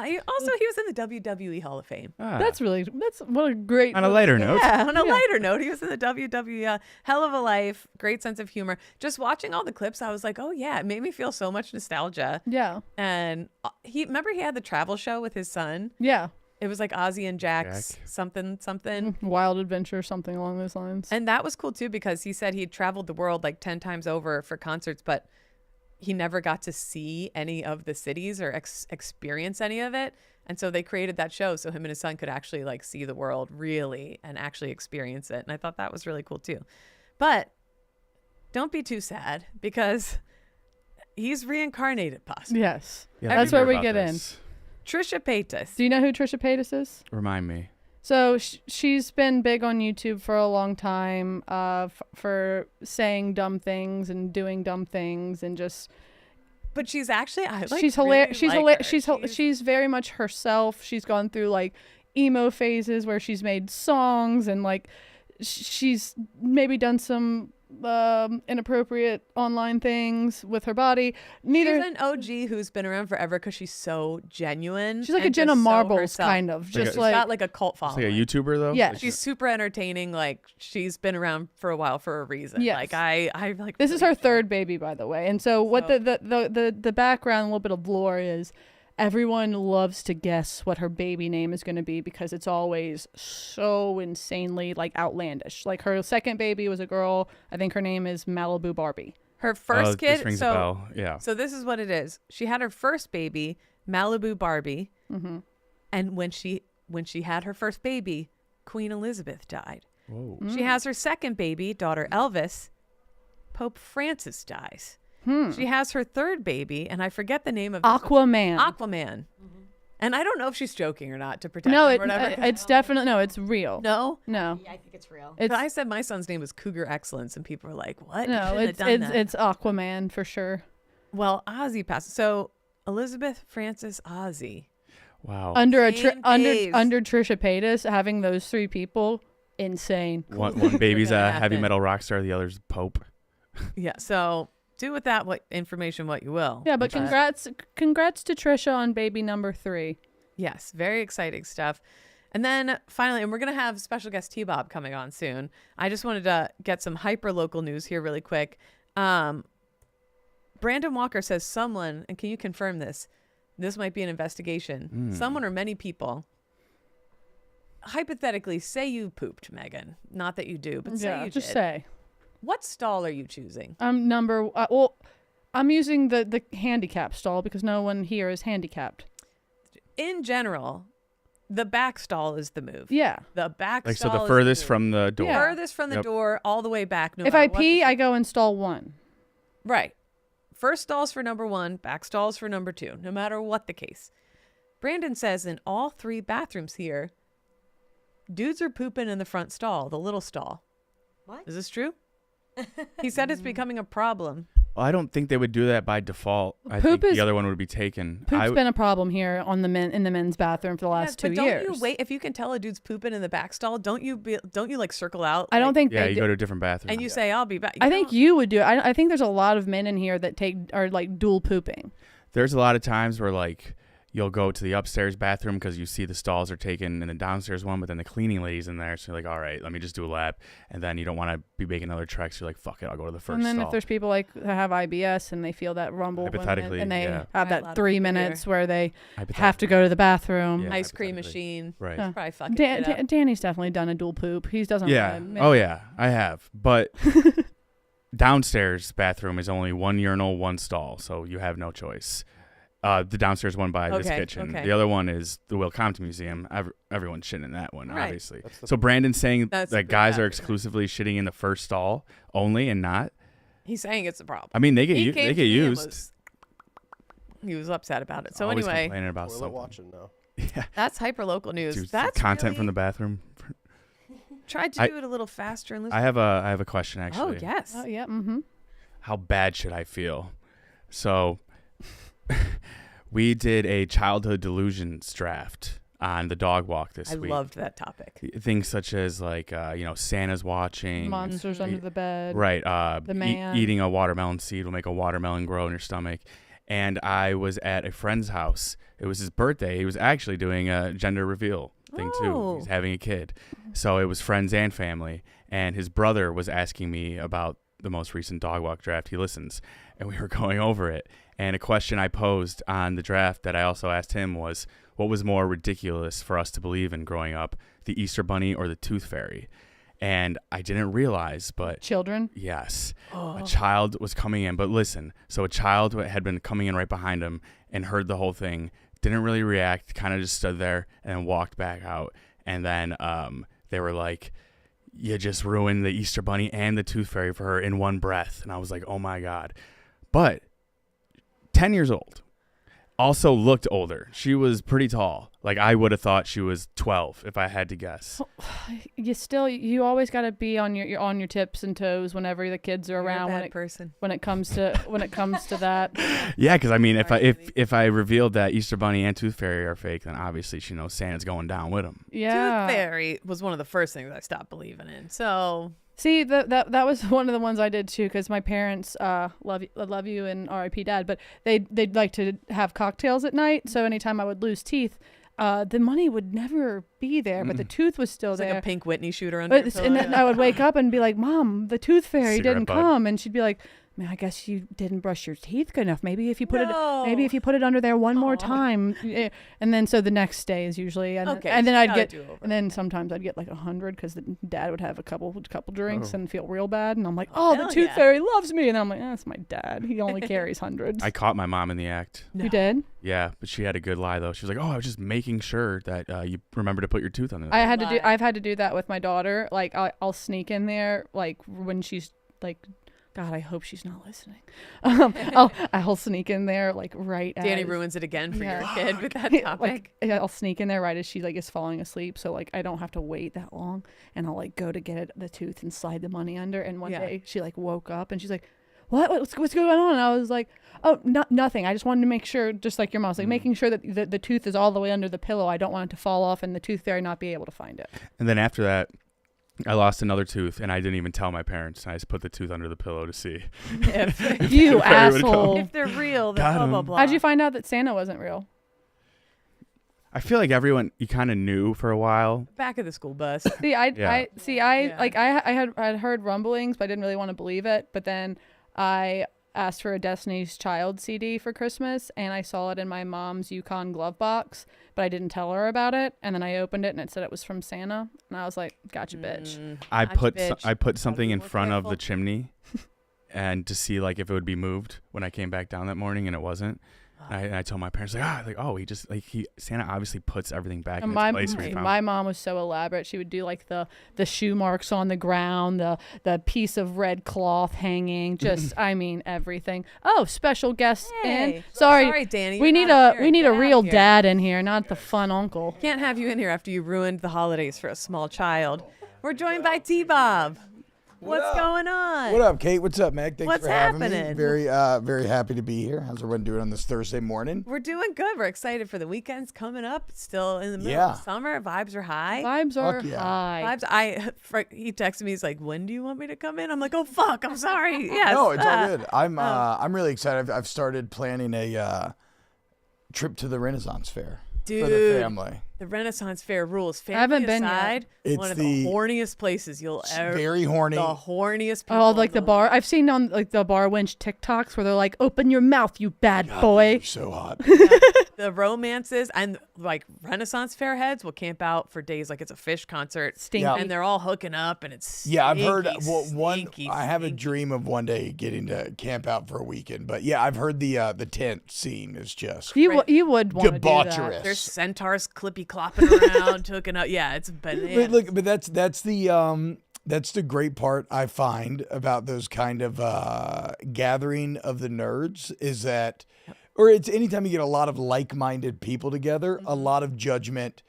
He was in the WWE Hall of Fame. That's what a great. On a lighter note. Yeah, on a lighter note, he was in the WWE. Hell of a life, great sense of humor. Just watching all the clips, I was like, oh yeah, it made me feel so much nostalgia. Yeah. And he had the travel show with his son. Yeah. It was like Ozzy and Jack's something. Wild Adventure, something along those lines. And that was cool too, because he said he'd traveled the world like 10 times over for concerts, but he never got to see any of the cities or experience any of it. And so they created that show so him and his son could actually like see the world really and actually experience it. And I thought that was really cool too. But don't be too sad, because he's reincarnated possibly. Yes. Yeah, That's where we get this. in. Trisha Paytas. Do you know who Trisha Paytas is? Remind me. So she's been big on YouTube for a long time, for saying dumb things and doing dumb things and just. But she's actually she's hilarious. She's very much herself. She's gone through like emo phases where she's made songs and like she's maybe done some inappropriate online things with her body. She's an OG who's been around forever because she's so genuine. She's like a Jenna Marbles kind of. Just like got like a cult following. Like a YouTuber though. Yeah, she's super entertaining. Like she's been around for a while for a reason. Yes. Like I like. This is her third baby, by the way. And so what the background, a little bit of lore is. Everyone loves to guess what her baby name is going to be because it's always so insanely like outlandish. Like her second baby was a girl. I think her name is Malibu Barbie. Her first kid. This rings a bell. Yeah. So this is what it is. She had her first baby, Malibu Barbie, and when she had her first baby, Queen Elizabeth died. Whoa. She has her second baby, daughter Elvis. Pope Francis dies. She has her third baby, and I forget the name of Aquaman. And I don't know if she's joking or not to protect him or whatever. It's definitely it's real. No, yeah, I think it's real. but I said my son's name was Cougar Excellence, and people were like, "What? No, it's it's Aquaman for sure. Well, Ozzy passed. So Elizabeth, Francis, Ozzy. Wow. Under Same under Trisha Paytas, having those three people, insane. One baby's a heavy happen. metal rock star, the other's Pope. Yeah. So do with that what you will. Yeah, but congrats to Trisha on baby number 3. Yes, very exciting stuff. And then finally, and we're going to have special guest T-Bob coming on soon. I just wanted to get some hyper local news here really quick. Brandon Walker says someone, and can you confirm this? This might be an investigation. Someone or many people, hypothetically, say you pooped, Megan. Not that you do, but say you just did. say. What stall are you choosing? I'm using the handicap stall because no one here is handicapped. In general, the back stall is the move. Yeah. The back Like, stall so the is furthest move. from the door. Yeah. Furthest from the door, all the way back. No If matter I what pee, the- I go in stall 1. Right. First stall's for number 1, back stall's for number 2, no matter what the case. Brandon says in all 3 bathrooms here, dudes are pooping in the front stall, the little stall. What? Is this true? He said it's becoming a problem. Well, I don't think they would do that by default. I Poop think is- the other one would be taken. Poop's been a problem here on in the men's bathroom for the last 2 but don't years. you wait if you can tell a dude's pooping in the back stall? Don't you like circle out? I don't like, think Yeah, they you do. go to a different bathroom. and you say I'll be back. I think you would do it. I think there's a lot of men in here that are like dual pooping. There's a lot of times where like you'll go to the upstairs bathroom because you see the stalls are taken in the downstairs one, but then the cleaning lady's in there. So you're like, all right, let me just do a lap. And then you don't want to be making another trek. So you're like, fuck it, I'll go to the first And then stall. if there's people like that have IBS and they feel that rumble Hypothetically, and they yeah. have Right, a lot that of 3 people minutes where they have to Hypothetically. go to the bathroom. Yeah. ice cream hypothetically. machine. Right. Yeah. Probably fucking it up. Danny's definitely done a dual poop. He doesn't. Yeah. Oh yeah, I have. But downstairs bathroom is only 1 urinal, 1 stall, so you have no choice. The downstairs one by this kitchen. okay. The other one is the Will Compton Museum. Everyone's shitting in that one, Right. obviously. So Brandon's saying That's that the guys are bathroom. exclusively shitting in the first stall only and not. He's saying it's a problem. I mean, they get He came they to get me and used. he was upset about it. So Always anyway, complaining about Toilet something. watching now. Yeah. that's hyper local news. Dude, That's content from really- the bathroom. Tried to do it a little faster and listen. I have a question Oh actually. yes. Oh yeah. Mm-hmm. How bad should I feel? So we did a childhood delusions draft on the dog walk this I week. loved that topic. Things such as like Santa's watching, Monsters under the bed. right? The man. Eating a watermelon seed will make a watermelon grow in your stomach. and I was at a friend's house. It was his birthday. He was actually doing a gender reveal thing too. He's having a kid. So it was friends and family. And his brother was asking me about the most recent dog walk draft. He listens. And we were going over it. And a question I posed on the draft that I also asked him was, what was more ridiculous for us to believe in growing up, the Easter Bunny or the Tooth Fairy? And I didn't realize, but... Children? Yes. A child was coming in. But listen, so a child had been coming in right behind him and heard the whole thing, didn't really react, kind of just stood there and walked back out. And then they were like, you just ruined the Easter Bunny and the Tooth Fairy for her in one breath. And I was like, oh, my God. But 10 years old. Also looked older. She was pretty tall. Like, I would have thought she was 12 if I had to guess. You always got to be on your tips and toes whenever the kids are around. When it comes to that. Yeah, because I mean, if I revealed that Easter Bunny and Tooth Fairy are fake, then obviously she knows Santa's going down with them. Yeah, Tooth Fairy was one of the first things I stopped believing in. So see, that was one of the ones I did too, because my parents love you and R.I.P. Dad, but they'd like to have cocktails at night. So anytime I would lose teeth, the money would never be there, but the tooth was still there. Like a pink Whitney shooter under your pillow. And then I would wake up and be like, Mom, the Tooth Fairy didn't bud. come. And she'd be like, man, I guess you didn't brush your teeth good enough. Maybe if you put it under there one more time. And then so the next day is usually, and then sometimes I'd get like 100 because Dad would have a couple drinks and feel real bad. And I'm like, the Tooth Fairy loves me. And I'm like, that's my dad. He only carries hundreds. I caught my mom in the act. No. You did? Yeah, but she had a good lie though. She was like, I was just making sure that you remember to put your tooth on there. I've had to do that with my daughter. Like I'll sneak in there like when she's like, God, I hope she's not listening. I'll sneak in there like right as Danny ruins it again for your kid with that topic. I'll sneak in there right as she like is falling asleep, so like I don't have to wait that long, and I'll like go to get the tooth and slide the money under. And one day she like woke up and she's like, what's going on? And I was like, oh, nothing. I just wanted to make sure, just like your mom's like making sure that the tooth is all the way under the pillow. I don't want it to fall off and the Tooth Fairy not be able to find it. And then after that, I lost another tooth, and I didn't even tell my parents. I just put the tooth under the pillow to see. If you asshole. If they're real, then blah, blah, blah. How'd you find out that Santa wasn't real? I feel like everyone, you kind of knew for a while. Back of the school bus. I had heard rumblings, but I didn't really want to believe it. But then I asked for a Destiny's Child CD for Christmas, and I saw it in my mom's Yukon glove box, but I didn't tell her about it. And then I opened it, and it said it was from Santa, and I was like, "Gotcha, bitch." I put something in front of the chimney, and to see like if it would be moved when I came back down that morning, and it wasn't. And I told my parents Santa obviously puts everything back in its place. My mom was so elaborate. She would do like the shoe marks on the ground, the piece of red cloth hanging, just I mean everything. Oh, special guest in. Sorry, Danny. We need a real dad in here, not the fun uncle. Can't have you in here after you ruined the holidays for a small child. We're joined by T-Bob. What's going on? What up, Kate? What's up, Meg? Thanks for having me. Happening? Very happy to be here. How's everyone doing on this Thursday morning? We're doing good. We're excited for the weekends coming up. It's still in the middle of summer. Vibes are high. Vibes are high. He texted me. He's like, "When do you want me to come in?" I'm like, "Oh fuck, I'm sorry." Yes. No, it's all good. I'm really excited. I've started planning a trip to the Renaissance Fair. Dude, for the family. The Renaissance Fair rules. Family I haven't been aside, yet. One of the horniest places you'll ever. Very horny. The horniest people. Oh, like the bar. I've seen on like the bar winch TikToks where they're like, "Open your mouth, you bad boy." You're so hot. The romances and like Renaissance Fair heads will camp out for days like it's a Fish concert. Stinky. And they're all hooking up and it's I've heard stinky, I have a dream of one day getting to camp out for a weekend. But yeah, I've heard the tent scene is just you would want to do that. debaucherous. There's centaurs clippy clopping around, hooking up. Yeah, it's bananas. But that's the great part I find about those kind of gathering of the nerds is that, or it's anytime you get a lot of like-minded people together, a lot of judgment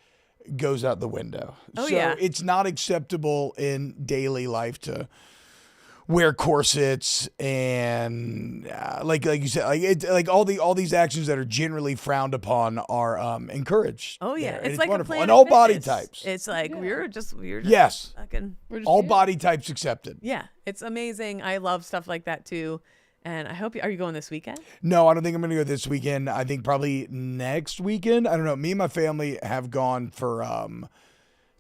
goes out the window. It's not acceptable in daily life to wear corsets and like you said, all these actions that are generally frowned upon are encouraged. Oh yeah, it's like wonderful. A and all Fitness. body types. It's like we're just yes, fucking all body types accepted. Yeah, it's amazing. I love stuff like that too. And I hope are you going this weekend? No, I don't think I'm going to go this weekend. I think probably next weekend. I don't know. Me and my family have gone for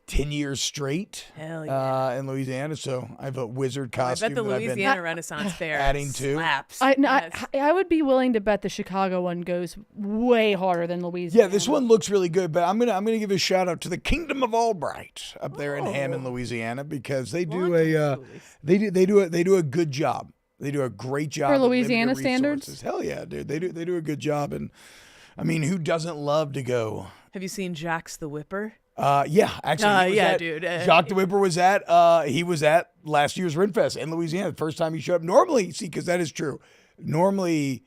10 years straight Hell yeah. in Louisiana. So I have a wizard I costume bet the that I've been Louisiana Renaissance Fair adding to. slaps. I would be willing to bet the Chicago one goes way harder than Louisiana. Yeah, this one looks really good, but I'm gonna give a shout out to the Kingdom of Albright up there in Hammond, Louisiana, because they do they do a good job. They do a great job for of Louisiana limited standards. resources. Hell yeah, dude. They do a good job, and I mean, who doesn't love to go? Have you seen Jax the Whipper? Yeah, actually, dude. Jacques the Whipper was at last year's Renfest in Louisiana. The first time he showed up. Normally, see, because that is true. Normally,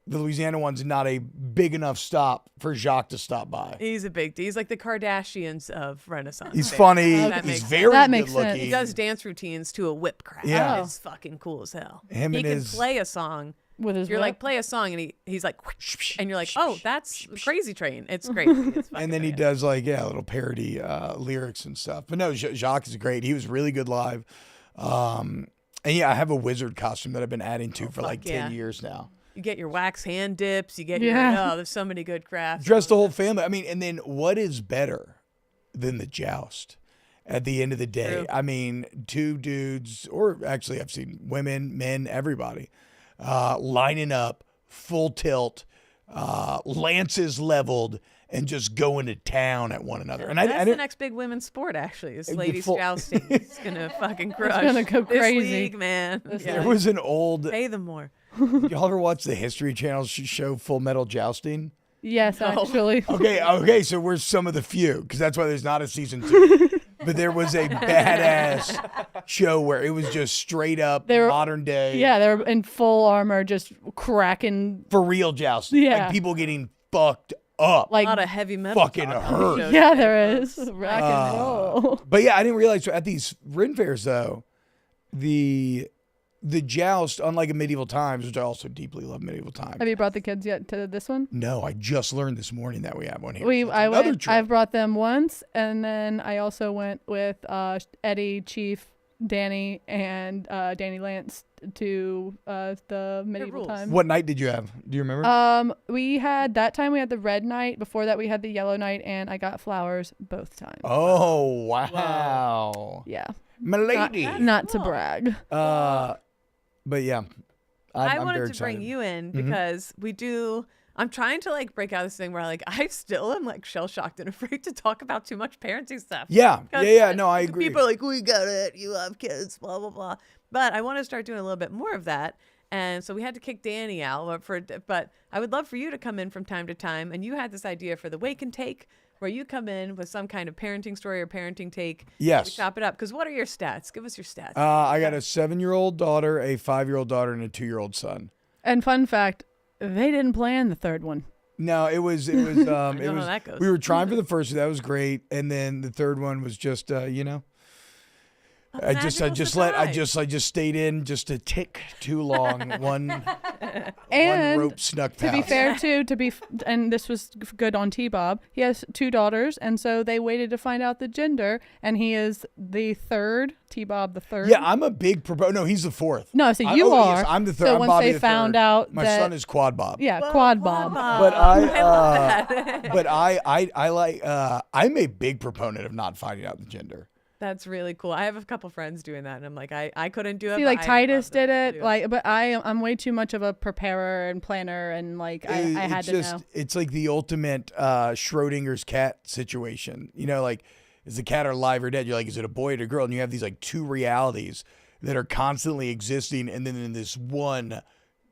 the Louisiana one's not a big enough stop for Jacques to stop by. He's a big. He's like the Kardashians of Renaissance. He's Fair. funny. That He's makes very That good makes sense. looking. He does dance routines to a whip crack. Yeah. It's fucking cool as hell. Him he and can his- play a song. With his You're whip? like, play a song, and he's like, and you're like, oh, that's Crazy Train. It's crazy. It's And then he does like little parody lyrics and stuff. But no, Jacques is great. He was really good live. And yeah, I have a wizard costume that I've been adding to for like 10 years now. You get your wax hand dips. You get Yeah. there's so many good crafts. Dress the whole family. I mean, and then what is better than the joust? At the end of the day, True. I mean, two dudes, or actually I've seen women, men, everybody, lining up, full tilt, lances leveled, and just going to town at one another. And That's I the didn't. next big women's sport, actually. Is The ladies full- jousting. It's gonna fucking crush. gonna go This crazy. league, man. There was an old. Pay them more. Y'all ever watch the History Channel show Full Metal Jousting? Yes, No. actually. Okay, so we're some of the few, because that's why there's not a season 2. But there was a badass show where it was just straight up They were- modern day, Yeah, they're in full armor, just cracking. for real jousting. Yeah. Like people getting fucked up. A Like, lot of heavy metal. Fucking talk on hurt. the show. yeah, there is rock and roll. But yeah, I didn't realize at these Ren fairs though, the joust, unlike in medieval times, which I also deeply love medieval times. Have you brought the kids yet to this one? No, I just learned this morning that we have one here. So it's I another went. trip. I've brought them once, and then I also went with Eddie, Chief, Danny, and Danny Lance to the medieval rules. time. What night did you have? Do you remember? We had that time. We had the red night. Before that, we had the yellow night, and I got flowers both times. Oh wow, Yeah, my lady. not to brag. But yeah, I I'm wanted very to bring excited. you in Mhm. because I'm trying to like break out this thing where like I still am like shell shocked and afraid to talk about too much parenting stuff. Yeah, Because yeah. No, I agree. People are like, we got it. You have kids, blah, blah, blah. But I want to start doing a little bit more of that. And so we had to kick Danny out. But I would love for you to come in from time to time. And you had this idea for the Wake and Take where you come in with some kind of parenting story or parenting take. Yes. We chop it up. Because what are your stats? Give us your stats. I got a 7-year-old daughter, a 5-year-old daughter, and a 2-year-old son. And fun fact, they didn't plan the third one. No, it was. know how that goes. We were trying for the first one. That was great, and then the third one was just, I just stayed in just a tick too long. One And rope snuck past. to be fair, too, and this was good on T-Bob. He has 2 daughters, and so they waited to find out the gender, and he is the third. T-Bob the third. Yeah, I'm a big proponent. No, he's the 4th. No, so you are. Yes, I'm the third. So I'm once Bobby they the found third. out my that, son is Quad Bob. yeah, Whoa, Quad Bob. But I'm a big proponent of not finding out the gender. That's really cool. I have a couple friends doing that. And I'm like, I couldn't do it. See, but like I Titus love them did to it, do like, but I'm way too much of a preparer and planner, and like I had to know. It's like the ultimate Schrodinger's cat situation. You know, like, is the cat alive or dead? You're like, is it a boy or a girl? And you have these like 2 realities that are constantly existing, and then in this one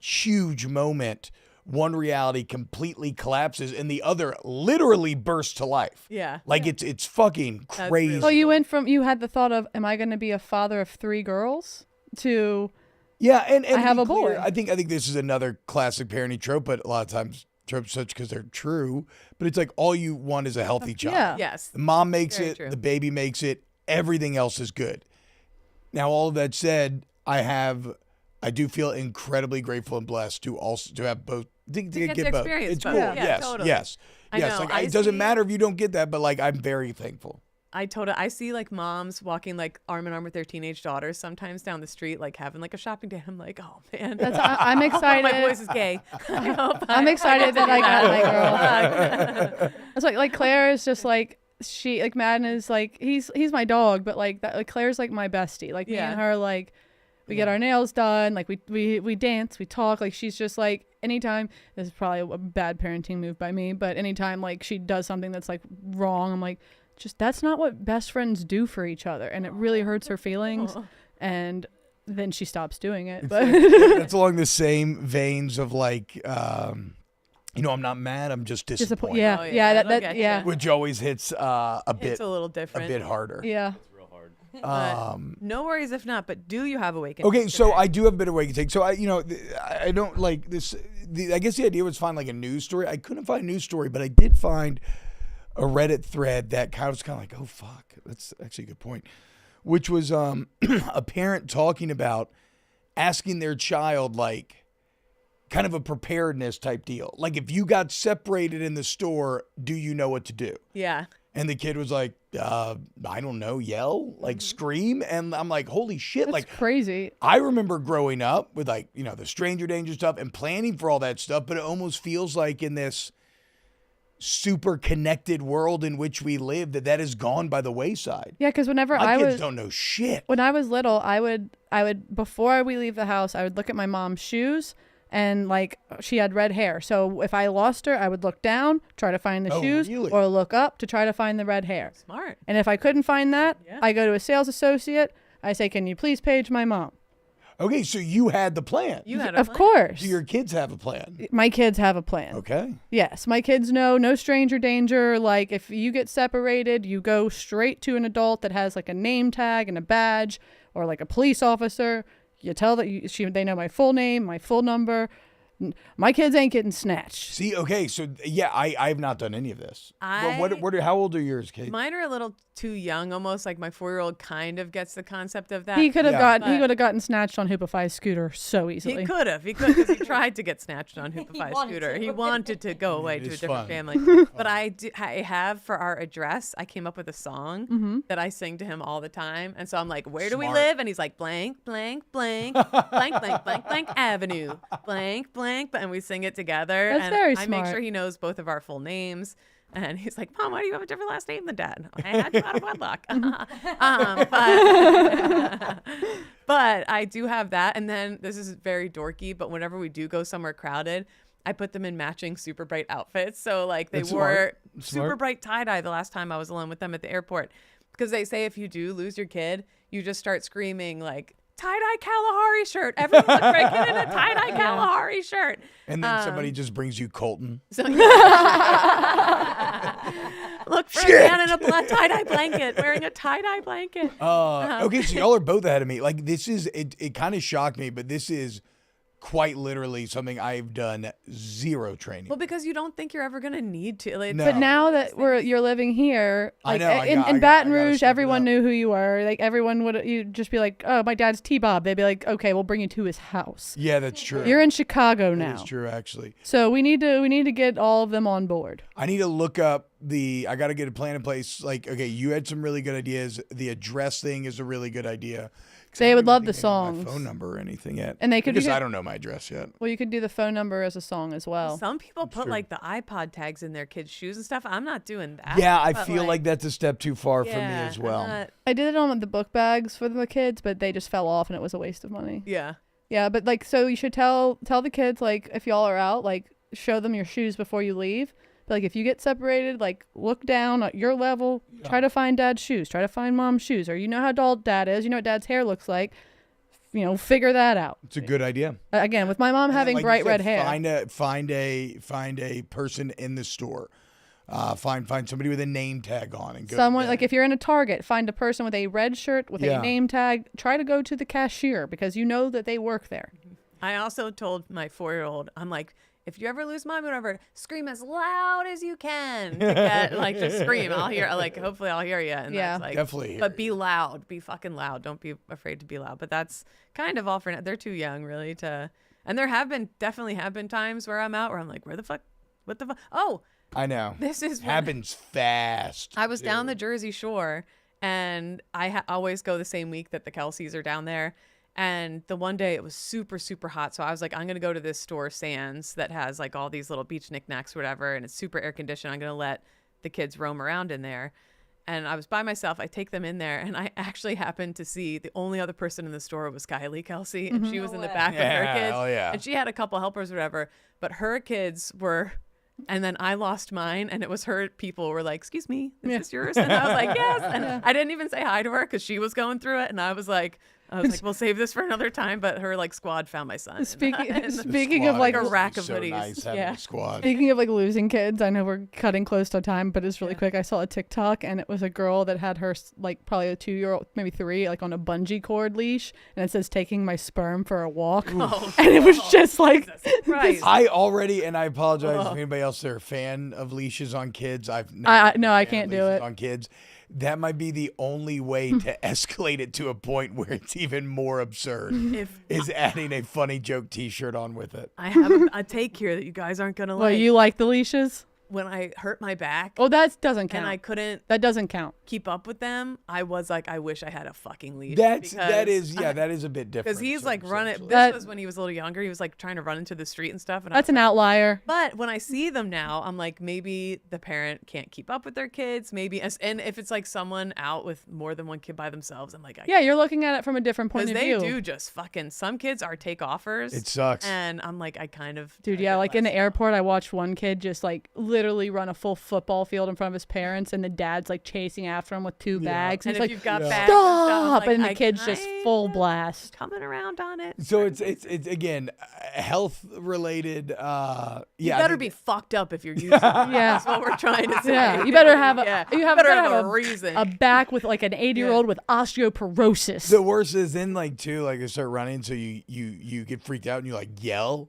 huge moment, one reality completely collapses and the other literally bursts to life. Yeah. Like it's fucking That's crazy. really So you had the thought of, am I going to be a father of 3 girls? To Yeah, and I have to a be clear, boy. I think this is another classic parenting trope, but a lot of times tropes such because they're true. But it's like all you want is a healthy child. yeah. Yes. The mom makes Very it, true. the baby makes it, everything else is good. Now, all of that said, I do feel incredibly grateful and blessed to have both. To get to both. experience It's both. cool. Yeah, yes, totally. yes, I yes. know. Like I it doesn't see- matter if you don't get that, but like I'm very thankful. I see like moms walking like arm in arm with their teenage daughters sometimes down the street, like having like a shopping day. I'm like, oh man, I'm excited. my voice is gay. I'm excited that I got my girl. It's like Claire is just like she like Madden is like he's my dog, but like that like Claire's like my bestie. Like me and her like we get our nails done, like we dance, we talk. Like she's just like anytime, this is probably a bad parenting move by me, but anytime like she does something that's like wrong, I'm like, just that's not what best friends do for each other, and it really hurts her feelings. And then she stops doing it. But that's along the same veins of like, I'm not mad, I'm just disappointed. Yeah. Which always hits it's a little different, a bit harder. Yeah. No worries if not, but do you have awakening? Okay, so I do have a bit of awakening. So I don't like this. I guess the idea was find like a news story. I couldn't find a news story, but I did find a Reddit thread that was kind of like, oh fuck, that's actually a good point. Which was a parent talking about asking their child like kind of a preparedness type deal. Like if you got separated in the store, do you know what to do? Yeah. And the kid was like, I don't know, yell, like scream. And I'm like, holy shit. That's like crazy. I remember growing up with like, the stranger danger stuff and planning for all that stuff, but it almost feels like in this super connected world in which we live that has gone by the wayside. Yeah, because whenever My kids don't know shit. When I was little, I would before we leave the house, I would look at my mom's shoes. And like she had red hair, so if I lost her, I would look down, try to find the shoes, really? or look up to try to find the red hair. Smart. And if I couldn't find that, I go to a sales associate. I say, "Can you please page my mom?" Okay, so you had the plan. You had a Of plan? course. Do your kids have a plan? My kids have a plan. Okay. Yes, my kids know no stranger danger. Like if you get separated, you go straight to an adult that has like a name tag and a badge, or like a police officer. You tell that they know my full name, my full number. My kids ain't getting snatched. See, okay, so yeah, I've not done any of this. How old are yours, Kate? Mine are a little too young, almost like my 4-year-old kind of gets the concept of that. He could have gotten snatched on Hoopify's scooter so easily. He could have because he tried to get snatched on Hoopify's scooter. He wanted to go away to a different family. But I have for our address, I came up with a song that I sing to him all the time. And so I'm like, where do we live? And he's like, blank, blank, blank, blank, blank, blank, blank, avenue, blank, blank. And we sing it together. That's and very I smart. make sure he knows both of our full names. And he's like, Mom, why do you have a different last name than Dad? I had you out of wedlock. But I do have that. And then this is very dorky, but whenever we do go somewhere crowded, I put them in matching super bright outfits. So like they wore super bright tie-dye the last time I was alone with them at the airport. Because they say if you do lose your kid, you just start screaming like, tie-dye Kalahari shirt. Everyone look great. Get in a tie-dye Kalahari shirt. And then somebody just brings you Colton. So, look for a man in a tie-dye blanket, wearing a tie-dye blanket. Okay, so y'all are both ahead of me. Like this is, it kind of shocked me, but this is quite literally something I've done zero training. Well, because you don't think you're ever going to need to. Like, No. But now that you're living here, like I know, in Baton I gotta Rouge, step it everyone up. knew who you were. Like everyone you'd just be like, "Oh, my dad's T-Bob." They'd be like, "Okay, we'll bring you to his house." Yeah, that's true. You're in Chicago now. That's true, actually. So we need to get all of them on board. I need to look up I got to get a plan in place. Like, okay, you had some really good ideas. The address thing is a really good idea. They would love the My songs. phone number or anything yet. And they could because I don't know my address yet. Well, you could do the phone number as a song as well. some people put like the iPod tags in their kids' shoes and stuff. I'm not doing that. Yeah, I but, feel like that's a step too far for me yeah, as well. I'm not- I did it on the book bags for the kids, but they just fell off and it was a waste of money. yeah. Yeah, but like, so you should tell the kids, like, if y'all are out, like, show them your shoes before you leave. But like, if you get separated, like, look down at your level, try to find dad's shoes, try to find mom's shoes, or you know how tall dad is, you know what dad's hair looks like, figure that out. It's a good idea. Again, with my mom having Like you bright said, red hair. Find a person in the store. Find somebody with a name tag on and go. Someone, like if you're in a Target, find a person with a red shirt with Yeah. a name tag. Try to go to the cashier because you know that they work there. I also told my 4-year-old, I'm like, if you ever lose mom, whatever, scream as loud as you can. To get, like, just scream. I'll hear, like, hopefully I'll hear you. And Yeah. that's, like, Definitely hear But be loud. Be fucking loud. Don't be afraid to be loud. But that's kind of all for now. They're too young, really, to. And there definitely have been times where I'm out where I'm like, where the fuck? What the fuck? Oh, I know. This is happens fast. I was down the Jersey Shore, and I always go the same week that the Kelseys are down there. And the one day it was super, super hot. So I was like, I'm going to go to this store, Sands, that has like all these little beach knickknacks or whatever. And it's super air conditioned. I'm going to let the kids roam around in there. And I was by myself. I take them in there. And I actually happened to see the only other person in the store was Kylie Kelsey. And she was in the back with her kids. Oh, yeah. And she had a couple helpers or whatever. But her kids were... And then I lost mine, and it was her people were like, excuse me, is this yours? And I was like, yes. And I didn't even say hi to her because she was going through it. And I was like, we'll save this for another time. But her like squad found my son. Speaking of like a rack of so hoodies. Nice having a squad. Speaking of like losing kids, I know we're cutting close to time, but it's really quick. I saw a TikTok, and it was a girl that had her like probably a 2-year-old, maybe 3, like on a bungee cord leash, and it says taking my sperm for a walk. And it was just like, I already, and I apologize if anybody else is a fan of leashes on kids. I can't do it on kids. That might be the only way to escalate it to a point where it's even more absurd. Is adding a funny joke T-shirt on with it. I have a take here that you guys aren't gonna like. Well, you like the leashes? When I hurt my back. Oh, that doesn't count. And I couldn't. That doesn't count. Keep up with them. I was like, I wish I had a fucking leash. That is a bit different. Because he's like running. This was when he was a little younger. He was like trying to run into the street and stuff. And that's an outlier. But when I see them now, I'm like, maybe the parent can't keep up with their kids. Maybe, and if it's like someone out with more than one kid by themselves, I'm like, yeah, you're looking at it from a different point of view. Because they do just fucking. Some kids are takeoffers. It sucks. And I'm like, I kind of. Dude, yeah, like in the airport, I watched one kid just like literally run a full football field in front of his parents, and the dad's like chasing after him with 2 bags. And he's if like, you've got bags stop! Like, And the kid's just full blast. Coming around on it. So it's again health related. You better be fucked up if you're using it. That's what we're trying to say. Yeah, you better have you better have a reason. A back with like an 80-year-old with osteoporosis. The worst is then like too, like you start running, so you get freaked out and you like yell,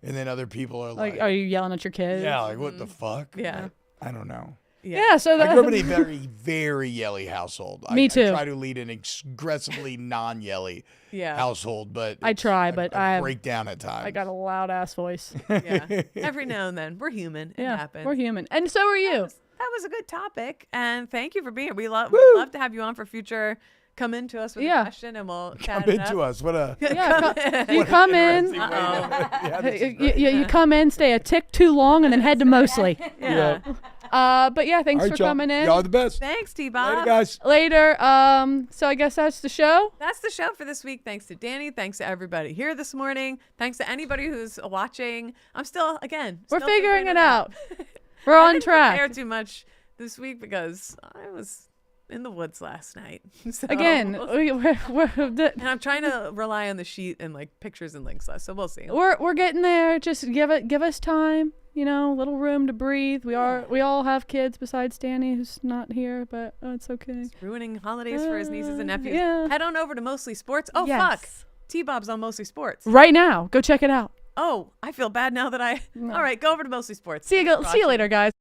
and then other people are like, are you yelling at your kids? Yeah, like what the fuck? Yeah. I don't know. Yeah, so I grew up in a very, very yelly household. Me too. I try to lead an aggressively non-yelly household, but I try, but I break down at times. I got a loud ass voice. Yeah, every now and then we're human. It happens. We're human, and so are you. That was a good topic, and thank you for being here. We'd love to have you on for future. Come into us with a question, and we'll chat come into us. What a you come in. You come in, stay a tick too long, and then head to Mosley. But yeah, thanks for coming in. Y'all are the best. Thanks, T-Bob. Later, guys. Later. So I guess that's the show. That's the show for this week. Thanks to Danny. Thanks to everybody here this morning. Thanks to anybody who's watching. I'm still we're figuring it out. We're on track. I didn't prepare too much this week because I was in the woods last night. So again, and I'm trying to rely on the sheet and like pictures and links less. So we'll see. We're getting there. Just give us time. You know, little room to breathe. We all have kids besides Danny, who's not here, but it's okay. He's ruining holidays for his nieces and nephews. Yeah. Head on over to Mostly Sports. Oh fuck, T-Bob's on Mostly Sports right now. Go check it out. Oh, I feel bad now that all right, go over to Mostly Sports. See you later, guys.